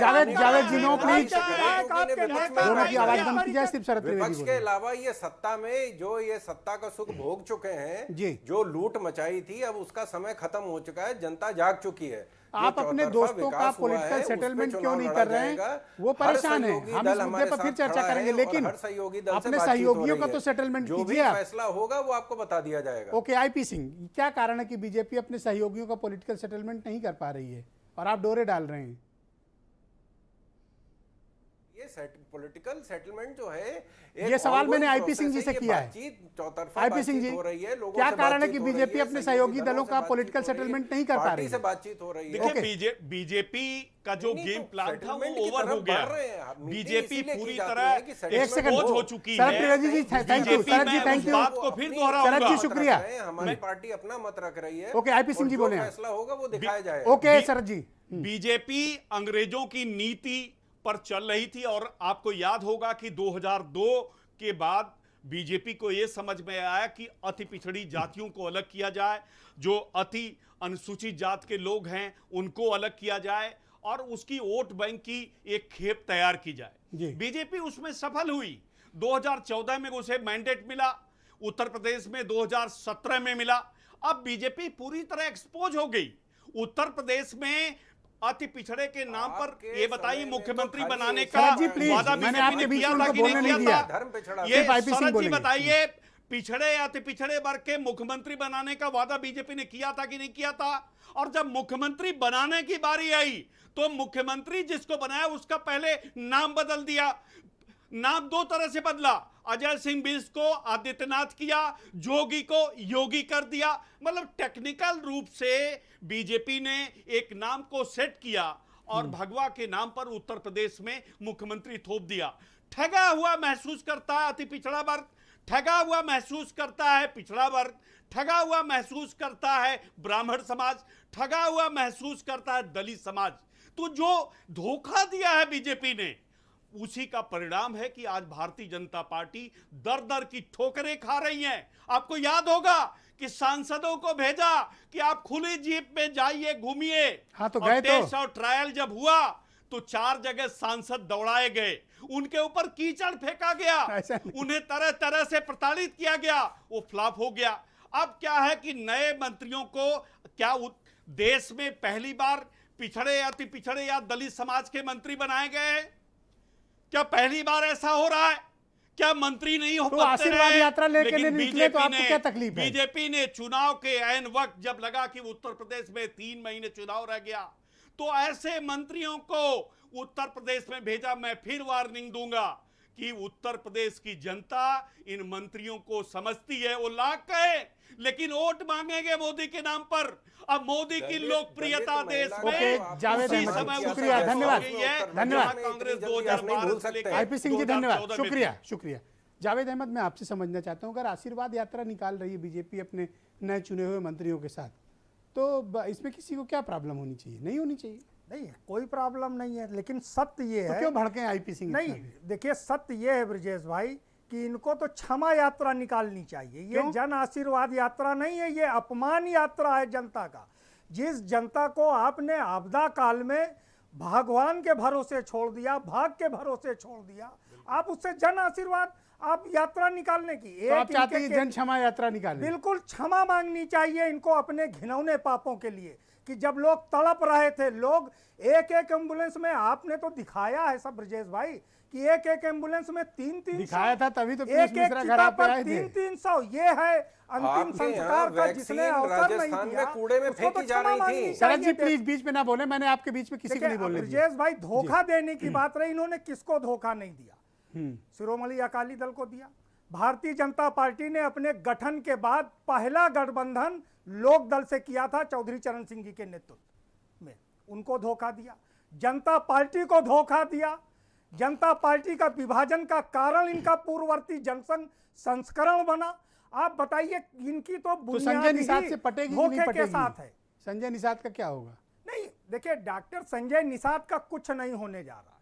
जावेद जी नो प्लीज, दोनों की आवाज बंद की जाए, सिर्फ शरद त्रिवेदी विपक्ष के बोलिए। अलावा ये सत्ता में जो ये सत्ता का सुख भोग चुके हैं, जी। जो लूट मचाई थी, अब उसका समय खत्म हो चुका है, जनता जाग चुकी है। आप अपने दोस्तों का पॉलिटिकल सेटलमेंट क्यों नहीं कर रहे हैं? वो परेशान है। हम इस मुद्दे पर फिर चर्चा करेंगे, लेकिन अपने सहयोगियों का तो सेटलमेंट जो भी कीजिए आप। फैसला होगा वो आपको बता दिया जाएगा। ओके, आईपी सिंह, क्या कारण है कि बीजेपी अपने सहयोगियों का पॉलिटिकल सेटलमेंट नहीं कर पा रही है और आप डोरे डाल रहे हैं? ये पॉलिटिकल सेटलमेंट जो है, ये सवाल मैंने आईपी सिंह जी से किया है। आईपी सिंह जी, क्या कारण है कि बीजेपी अपने सहयोगी दलों का पॉलिटिकल सेटलमेंट नहीं कर पा रही से है? बातचीत हो रही है। देखिए, बीजेपी का जो गेम प्लान था वो सेटलमेंट की ओवर हो तरफ गया। बढ़ रहे हैं। मीटिंग बीजेपी इसीलिए पूरी की जाती तरह है कि सेटलमेंट एक सेकंड एक्सपोज हो चुकी शरद है। Trivedi ji, thank you. BJP शरद जी, में थैंक उस यू। बात को फिर दोहराऊंगा। शरद जी, शुक्रिया। हमारी पार्टी अपना मत रख रही है। ओके, आईपी सिंह जी और जो बोले हैं। फैसला होगा वो दिखाया जाएगा। ओके शरद जी, बीजेपी अंग्रेजों की नीति पर चल रही थी और आपको याद होगा कि 2002 के बाद बीजेपी को यह समझ में आया कि अति पिछड़ी जातियों को अलग किया जाए, जो अति अनुसूचित जात के लोग हैं उनको अलग किया जाए और उसकी वोट बैंक की एक खेप तैयार की जाए। बीजेपी उसमें सफल हुई। 2014 में उसे मैंडेट मिला, उत्तर प्रदेश में 2017 में मिला। अब बीजेपी पूरी तरह एक्सपोज हो गई। उत्तर प्रदेश में अति पिछड़े के नाम पर ये बताइए मुख्यमंत्री बनाने का शरद जी, प्लीज, वादा मैंने आपके बीजेपी ने बीच किया में था उनको कि नहीं बोलने किया नहीं दिया। था? धर्म पिछड़ा ये सिर्फ आईपी सिंह शरद जी बोलेंगे। बताइए, पिछड़े अति पिछड़े वर्ग के मुख्यमंत्री बनाने का वादा बीजेपी ने किया था कि नहीं किया था? और जब मुख्यमंत्री बनाने की बारी आई तो मुख्यमंत्री जिसको बनाया उसका पहले नाम बदल दिया। नाम दो तरह से बदला, अजय सिंह बिष्ट को आदित्यनाथ किया, जोगी को योगी कर दिया। मतलब टेक्निकल रूप से बीजेपी ने एक नाम को सेट किया और भगवा के नाम पर उत्तर प्रदेश में मुख्यमंत्री थोप दिया। ठगा हुआ महसूस करता है अति पिछड़ा वर्ग, ठगा हुआ महसूस करता है पिछड़ा वर्ग, ठगा हुआ महसूस करता है ब्राह्मण समाज, ठगा हुआ महसूस करता है दलित समाज। तो जो धोखा दिया है बीजेपी ने, उसी का परिणाम है कि आज भारतीय जनता पार्टी दर दर की ठोकरें खा रही है। आपको याद होगा कि सांसदों को भेजा कि आप खुली जीप में जाइए, घूमिए। हाँ, तो और गए तो। टेस्ट और ट्रायल जब हुआ तो 4 जगह सांसद दौड़ाए गए, उनके ऊपर कीचड़ फेंका गया, ऐसा नहीं। उन्हें तरह तरह से प्रताड़ित किया गया, वो फ्लॉप हो गया। अब क्या है कि नए मंत्रियों को क्या देश में पहली बार पिछड़े, अति पिछड़े या दलित समाज के मंत्री बनाए गए हैं? क्या पहली बार ऐसा हो रहा है? क्या मंत्री नहीं हो तो पाते आशीर्वाद रहे? यात्रा लेके लेकिन निकले तो आपको क्या तकलीफ है? बीजेपी ने चुनाव के ऐन वक्त जब लगा कि उत्तर प्रदेश में 3 महीने चुनाव रह गया, तो ऐसे मंत्रियों को उत्तर प्रदेश में भेजा। मैं फिर वार्निंग दूंगा कि उत्तर प्रदेश की जनता इन मंत्रियों को समझती है। वो लाख कहे लेकिन वोट मांगेंगे मोदी के नाम पर। अब मोदी की लोकप्रियता देश में ओके, जावेद उसी अहमद, समय शुक्रिया, उस समय धन्यवाद, हो गई है, धन्यवाद। जहां कांग्रेस नहीं भूल 2012 से सकते। लेकर आईपी सिंह जी, धन्यवाद, 2014 में शुक्रिया, शुक्रिया। जावेद अहमद, मैं आपसे समझना चाहता हूं, अगर आशीर्वाद यात्रा निकाल रही है बीजेपी अपने नए चुने हुए मंत्रियों के साथ, तो इसमें किसी को क्या प्रॉब्लम होनी चाहिए? नहीं होनी चाहिए। नहीं, कोई प्रॉब्लम नहीं है, लेकिन सत्य ये तो है। क्यों भड़के आईपी सिंह? नहीं, देखिए, सत्य ये है ब्रजेश भाई कि इनको तो क्षमा यात्रा निकालनी चाहिए। ये जन आशीर्वाद यात्रा नहीं है, ये अपमान यात्रा है जनता का। जिस जनता को आपने आपदा काल में भगवान के भरोसे छोड़ दिया, भाग के भरोसे छोड़ दिया, आप उससे जन आशीर्वाद आप यात्रा निकालने की तो आप चाहते हैं जन क्षमा यात्रा निकालें? बिल्कुल क्षमा मांगनी चाहिए इनको अपने घिनौने पापों के लिए कि जब लोग तड़प रहे थे, लोग एक एक एम्बुलेंस में, आपने तो दिखाया है सब ब्रजेश भाई कि एक एक एम्बुलेंस में 300 दिखाया था, तभी तो एक एक घर आप आए थे। 300 ये है अंतिम संस्कार का जिसने अवसर नहीं दिया, कूड़े में उसको फेंकी तो जा क्षमा रही मांगनी थी। शरद जी, चाहिए। प्लीज बीच में ना बोले, मैंने आपके बीच में किसी को नहीं बोलने दिया। ब्रजेश भाई, धोखा देने की बात रही, इन्होंने किसको धोखा नहीं दिया? शिरोमणि अकाली दल को दिया, भारतीय जनता पार्टी ने अपने गठन के बाद पहला गठबंधन लोक दल से किया था चौधरी चरण सिंह जी के नेतृत्व में। उनको धोखा दिया, जनता पार्टी को धोखा दिया। जनता पार्टी का विभाजन का कारण इनका पूर्ववर्ती जनसंघ संस्करण बना। आप बताइए, इनकी तो संजय बुनियादी निषाद ही से पटेगी कि नहीं धोखे के पटेगी? साथ है। संजय निषाद का क्या होगा? नहीं, देखिए, डॉक्टर संजय निषाद का कुछ नहीं होने जा रहा है।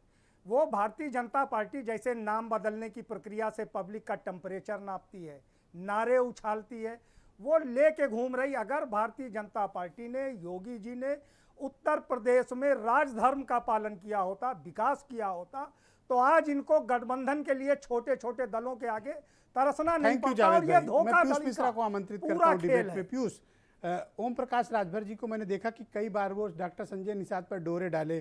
वो भारतीय जनता पार्टी जैसे नाम बदलने की प्रक्रिया से पब्लिक का टेम्परेचर नापती है, नारे उछालती है, वो लेके घूम रही। अगर भारतीय जनता पार्टी ने, योगी जी ने उत्तर प्रदेश में राजधर्म का पालन किया होता, विकास किया होता, तो आज इनको गठबंधन के लिए छोटे छोटे दलों के आगे तरसना नहीं थैंक यू पड़ता। और जावेद ये भाई। मैं धोखा पीयूष मिश्रा को आमंत्रित करता हूं डिबेट में। पीयूष, ओम प्रकाश राजभर जी को मैंने देखा कि कई बार वो डॉक्टर संजय निषाद पर डोरे डाले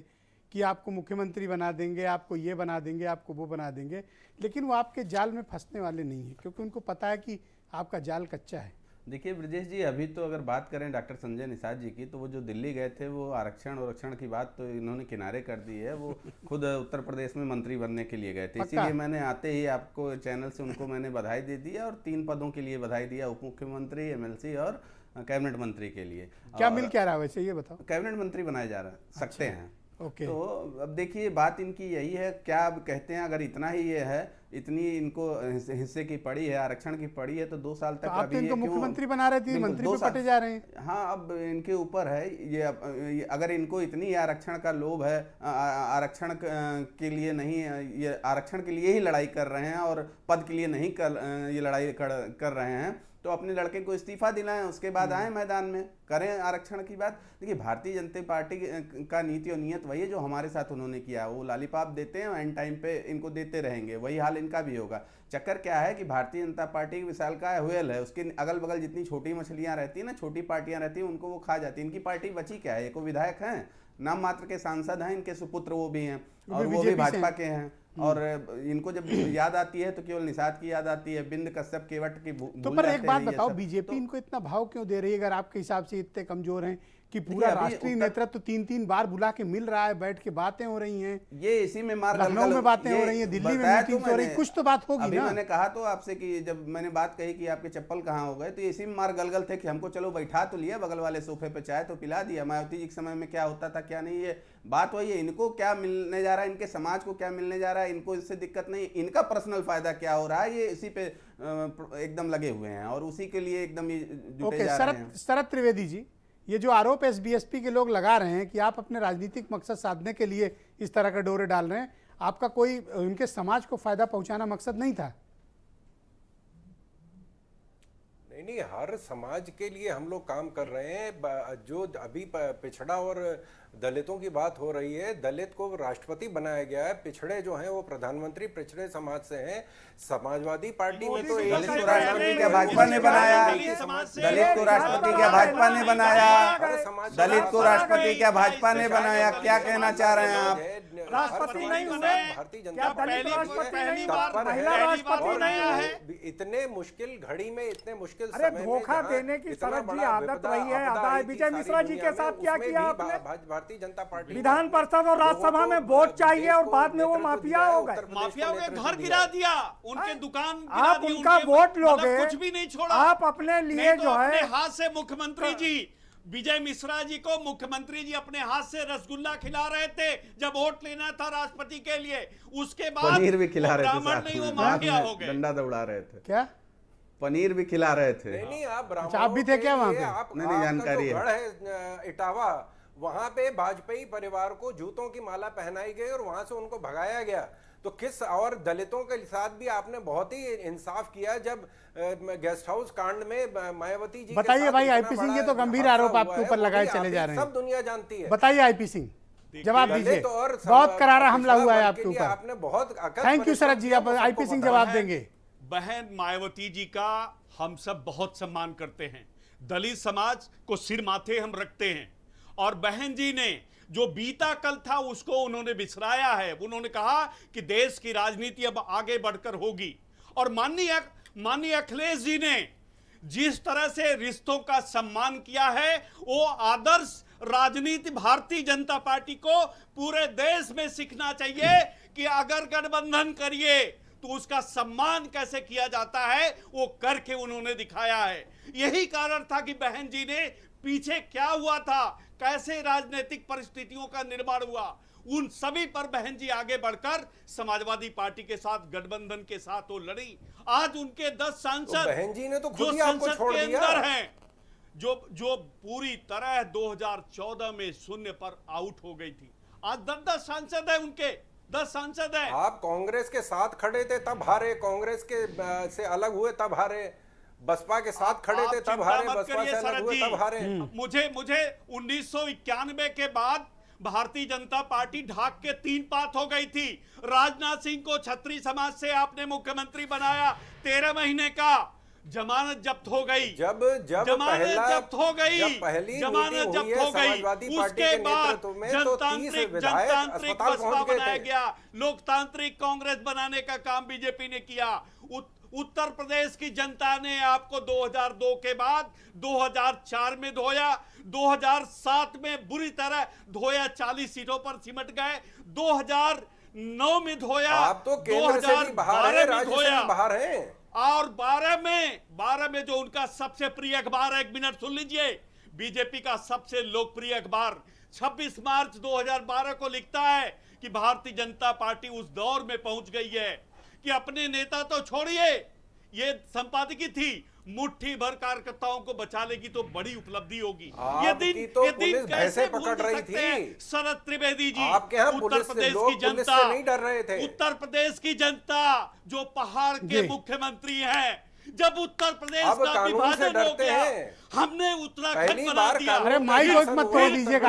कि आपको मुख्यमंत्री बना देंगे, आपको ये बना देंगे, आपको वो बना देंगे, लेकिन वो आपके जाल में फंसने वाले नहीं है, क्योंकि उनको पता है कि आपका जाल कच्चा है। देखिए ब्रजेश जी, अभी तो अगर बात करें डॉक्टर संजय निषाद जी की, तो वो जो दिल्ली गए थे, वो आरक्षण की बात तो इन्होंने किनारे कर दी है। वो खुद उत्तर प्रदेश में मंत्री बनने के लिए गए थे। इसीलिए मैंने आते ही आपको चैनल से उनको मैंने बधाई दे दिया और 3 पदों के लिए बधाई दिया, उप मुख्यमंत्री, MLC और कैबिनेट मंत्री के लिए। क्या मिल क्या रहा है वैसे, ये बताओ? कैबिनेट मंत्री बनाए जा सकते हैं। ओके। तो अब देखिए, बात इनकी यही है, क्या अब कहते हैं, अगर इतना ही ये है, इतनी इनको हिस्से की पड़ी है, आरक्षण की पड़ी है, तो 2 साल तक तो आप अभी तो इनको मुख्यमंत्री बना रहे थे, मंत्री पे पटे जा रहे हैं। हाँ, अब इनके ऊपर है ये अगर इनको इतनी आरक्षण का लोभ है, आरक्षण के लिए नहीं, ये आरक्षण के लिए ही लड़ाई कर रहे हैं और पद के लिए नहीं ये लड़ाई कर रहे हैं, तो अपने लड़के को इस्तीफा दिलाएं, उसके बाद आए मैदान में, करें आरक्षण की बात। देखिए, भारतीय जनता पार्टी का नीति और नियत वही है जो हमारे साथ उन्होंने किया। वो लालीपाप देते हैं, एंड टाइम पे इनको देते रहेंगे, वही हाल इनका भी होगा। चक्कर क्या है कि भारतीय जनता पार्टी विशालकाय व्हेल है, उसके अगल बगल जितनी छोटी मछलियां रहती है ना, छोटी पार्टियां रहती हैं, उनको वो खा जाती है। इनकी पार्टी बची क्या है? ये को विधायक हैं, नाम मात्र के सांसद हैं, इनके सुपुत्र वो भी हैं और वो भी भाजपा के हैं। और इनको जब याद आती है तो केवल निषाद की याद आती है, बिंद कश्यप केवट की तो पर एक बात बताओ, बीजेपी इनको इतना भाव क्यों दे रही है, अगर आपके हिसाब से इतने कमजोर हैं कि पूरा राष्ट्रीय नेतृत्व 3-3 बार बुला के मिल रहा है, बैठ के बातें हो रही हैं, ये इसी में मार लखनऊ में बातें हो रही हैं, दिल्ली में मीटिंग्स हो रही, कुछ तो बात होगी अभी ना। मैंने कहा तो आपसे कि जब मैंने बात कही कि आपके चप्पल कहाँ हो गए, तो इसी में मार गलगल थे कि हमको चलो बैठा तो लिया बगल वाले सोफे पे, चाय तो पिला दिया। मायावती जी के समय में क्या होता था क्या नहीं, ये बात वही है। इनको क्या मिलने जा रहा है, इनके समाज को क्या मिलने जा रहा है, इनको इससे दिक्कत नहीं, इनका पर्सनल फायदा क्या हो रहा है, ये इसी पे एकदम लगे हुए हैं और उसी के लिए एकदम जुटे जा रहे हैं। शरद त्रिवेदी जी, ये जो आरोप SBSP के लोग लगा रहे हैं कि आप अपने राजनीतिक मकसद साधने के लिए इस तरह के डोरे डाल रहे हैं, आपका कोई उनके समाज को फायदा पहुंचाना मकसद नहीं था? नहीं, हर समाज के लिए हम लोग काम कर रहे हैं। जो अभी पिछड़ा और दलितों की बात हो रही है, दलित को राष्ट्रपति बनाया गया है, पिछड़े जो हैं वो प्रधानमंत्री पिछड़े समाज से हैं। समाजवादी पार्टी में तो दलित को राष्ट्रपति क्या भाजपा ने बनाया? दलित को राष्ट्रपति क्या भाजपा ने बनाया? दलित को राष्ट्रपति क्या भाजपा ने बनाया? क्या कहना चाह रहे हैं आप? राष्ट्रपति नहीं हुए, भारतीय जनता पहली बार पार्टी महिला राष्ट्रपति नहीं है। इतने मुश्किल घड़ी में, इतने मुश्किल अरे समय में धोखा देने की शरद जी आदत रही है, अदा है। विजय मिश्रा जी के साथ क्या किया आपने? भारतीय जनता पार्टी विधान परिषद और राज्यसभा में वोट चाहिए और बाद में वो माफिया हो गए। माफिया हो गए, घर गिरा दिया, उनके दुकान गिरा आप दी, उनका उनके वोट लोगे, मतलब कुछ भी नहीं छोड़ा। आप अपने लिए नहीं तो जो है अपने हाथ से मुख्यमंत्री जी विजय मिश्रा जी को मुख्यमंत्री जी अपने हाथ से रसगुल्ला खिला रहे थे जब वोट लेना था राष्ट्रपति के लिए। उसके बाद पनीर भी खिला रहे थे, ब्राह्मण नहीं, वो माफिया हो गए। डंडा दौड़ा रहे थे, क्या पनीर भी खिला रहे थे? नहीं, आप आप भी थे क्या वहां पे? नहीं, जानकारी है। इटावा, वहां पे वाजपेयी परिवार को जूतों की माला पहनाई गई और वहां से उनको भगाया गया। तो किस, और दलितों के साथ भी आपने बहुत ही इंसाफ किया जब गेस्ट हाउस कांड में मायावती जी। बताइए भाई IP सिंह, ये तो गंभीर आरोप आपके ऊपर लगाए चले जा रहे हैं, सब दुनिया जानती है। बताइए IP सिंह, जवाब दीजिए। बहुत करारा हमला हुआ है आपके ऊपर, आपने बहुत। थैंक यू शरद जी, आप IP सिंह जवाब देंगे। बहन मायावती जी का हम सब बहुत सम्मान करते हैं, दलित समाज को सिर माथे हम रखते हैं, और बहन जी ने जो बीता कल था उसको उन्होंने बिसराया है। उन्होंने कहा कि देश की राजनीति अब आगे बढ़कर होगी, और माननीय अखिलेश जी ने जिस तरह से रिश्तों का सम्मान किया है, वो आदर्श राजनीति भारतीय जनता पार्टी को पूरे देश में सीखना चाहिए कि अगर गठबंधन करिए तो उसका सम्मान कैसे किया जाता है वो करके उन्होंने दिखाया है। यही कारण था कि बहन जी ने पीछे क्या हुआ था, कैसे राजनीतिक परिस्थितियों का निर्माण हुआ, उन सभी पर बहन जी आगे बढ़कर समाजवादी पार्टी के साथ गठबंधन के साथ वो लड़ी। आज उनके 10 सांसद तो बहन जी ने तो खुद जो ही आपको संसद छोड़ के दिया। अंदर हैं, जो पूरी तरह 2014 में शून्य पर आउट हो गई थी, आज 10 सांसद है, उनके 10 सांसद है। आप कांग्रेस के साथ खड़े थे तब हारे, कांग्रेस के से अलग हुए तब हारे, बसपा के साथ खड़े थे तब हारे, बसपा से अलग हुए तब हारे। मुझे 1991 के बाद भारतीय जनता पार्टी ढाक के 3 पात हो गई थी। राजनाथ सिंह को छत्री समाज से आपने मुख्यमंत्री बनाया, 13 महीने का जमानत जब्त हो गई, जब जमानत जब्त हो गई, जब पहली जमानत जब्त हो गई, उसके बाद जनतांत्रिक बसपा बनाया गया, लोकतांत्रिक कांग्रेस बनाने का काम बीजेपी ने किया। उत्तर प्रदेश की जनता ने आपको 2002 के बाद 2004 में धोया, 2007 में बुरी तरह धोया, 40 सीटों पर सिमट गए, 2009 में धोया, आप तो केंद्र से भी बाहर हैं, राज्य से भी बाहर हैं, और 12 में जो उनका सबसे प्रिय अखबार है, 1 मिनट सुन लीजिए, बीजेपी का सबसे लोकप्रिय अखबार 26 मार्च 2012 को लिखता है कि भारतीय जनता पार्टी उस दौर में पहुंच गई है कि अपने नेता तो छोड़िए, ये संपादकीय थी, मुट्ठी भर कार्यकर्ताओं को बचा लेगी तो बड़ी उपलब्धि होगी। ये दिन कैसे पकड़ रही थी शरद त्रिवेदी जी, आपके यहाँ उत्तर प्रदेश की जनता नहीं डर रहे थे। उत्तर प्रदेश की जनता जो पहाड़ के मुख्यमंत्री हैं, जब उत्तर प्रदेश का विभाजन हो गया, हमने उत्तराखंड बना दिया। अरे माइक को मत तोड़ दीजिएगा,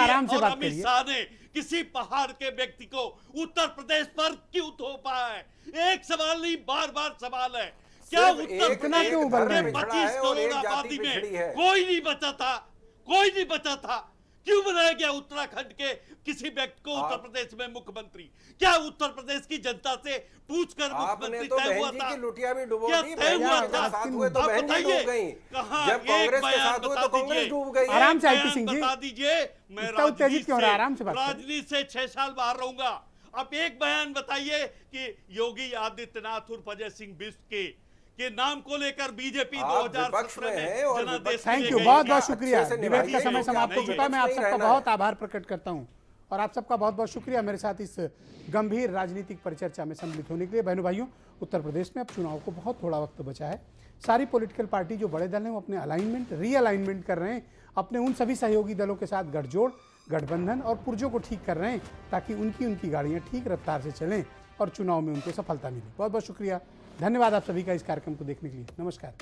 आराम से बात करिए। अमित शाह ने किसी पहाड़ के व्यक्ति को उत्तर प्रदेश पर क्यों थोपा है? एक सवाल नहीं, बार-बार सवाल है, क्या उत्तर प्रदेश के 25 करोड़ आबादी में कोई नहीं बचा था? कोई नहीं बचा था? क्यों बनाया गया उत्तराखंड के किसी व्यक्ति को उत्तर प्रदेश में मुख्यमंत्री? क्या उत्तर प्रदेश की जनता से पूछकर मुख्यमंत्री तय हुआ था? लुटिया भी डुबो क्या तय हुआ था? साथ हुए तो बहन जी डूब गई, जब कांग्रेस के साथ हुए तो कांग्रेस डूब गई। आराम से आईपी सिंह जी, बता दीजिए, मैं राजनीति से 6 साल बाहर रहूंगा। अब एक बयान बताइए कि योगी आदित्यनाथ उर्फ अजय सिंह बिष्ट के नाम को लेकर बीजेपी 2017 में जनादेश। थैंक यू, बहुत बहुत शुक्रिया। डिबेट का समय समाप्त हो चुका है। मैं आप सबका बहुत आभार प्रकट करता हूं और आप सबका बहुत बहुत शुक्रिया मेरे साथ इस गंभीर राजनीतिक परिचर्चा में सम्मिलित होने के लिए। बहनों भाइयों, उत्तर प्रदेश में अब चुनाव को बहुत थोड़ा वक्त बचा है। सारी पॉलिटिकल पार्टी जो बड़े दल हैं वो अपने अलाइनमेंट, रीअलाइनमेंट कर रहे हैं, अपने उन सभी सहयोगी दलों के साथ गठजोड़, गठबंधन और पुर्जों को ठीक कर रहे हैं ताकि उनकी गाड़ियाँ ठीक रफ्तार से चलें और चुनाव में उनको सफलता मिले। बहुत बहुत शुक्रिया, धन्यवाद आप सभी का इस कार्यक्रम को देखने के लिए। नमस्कार।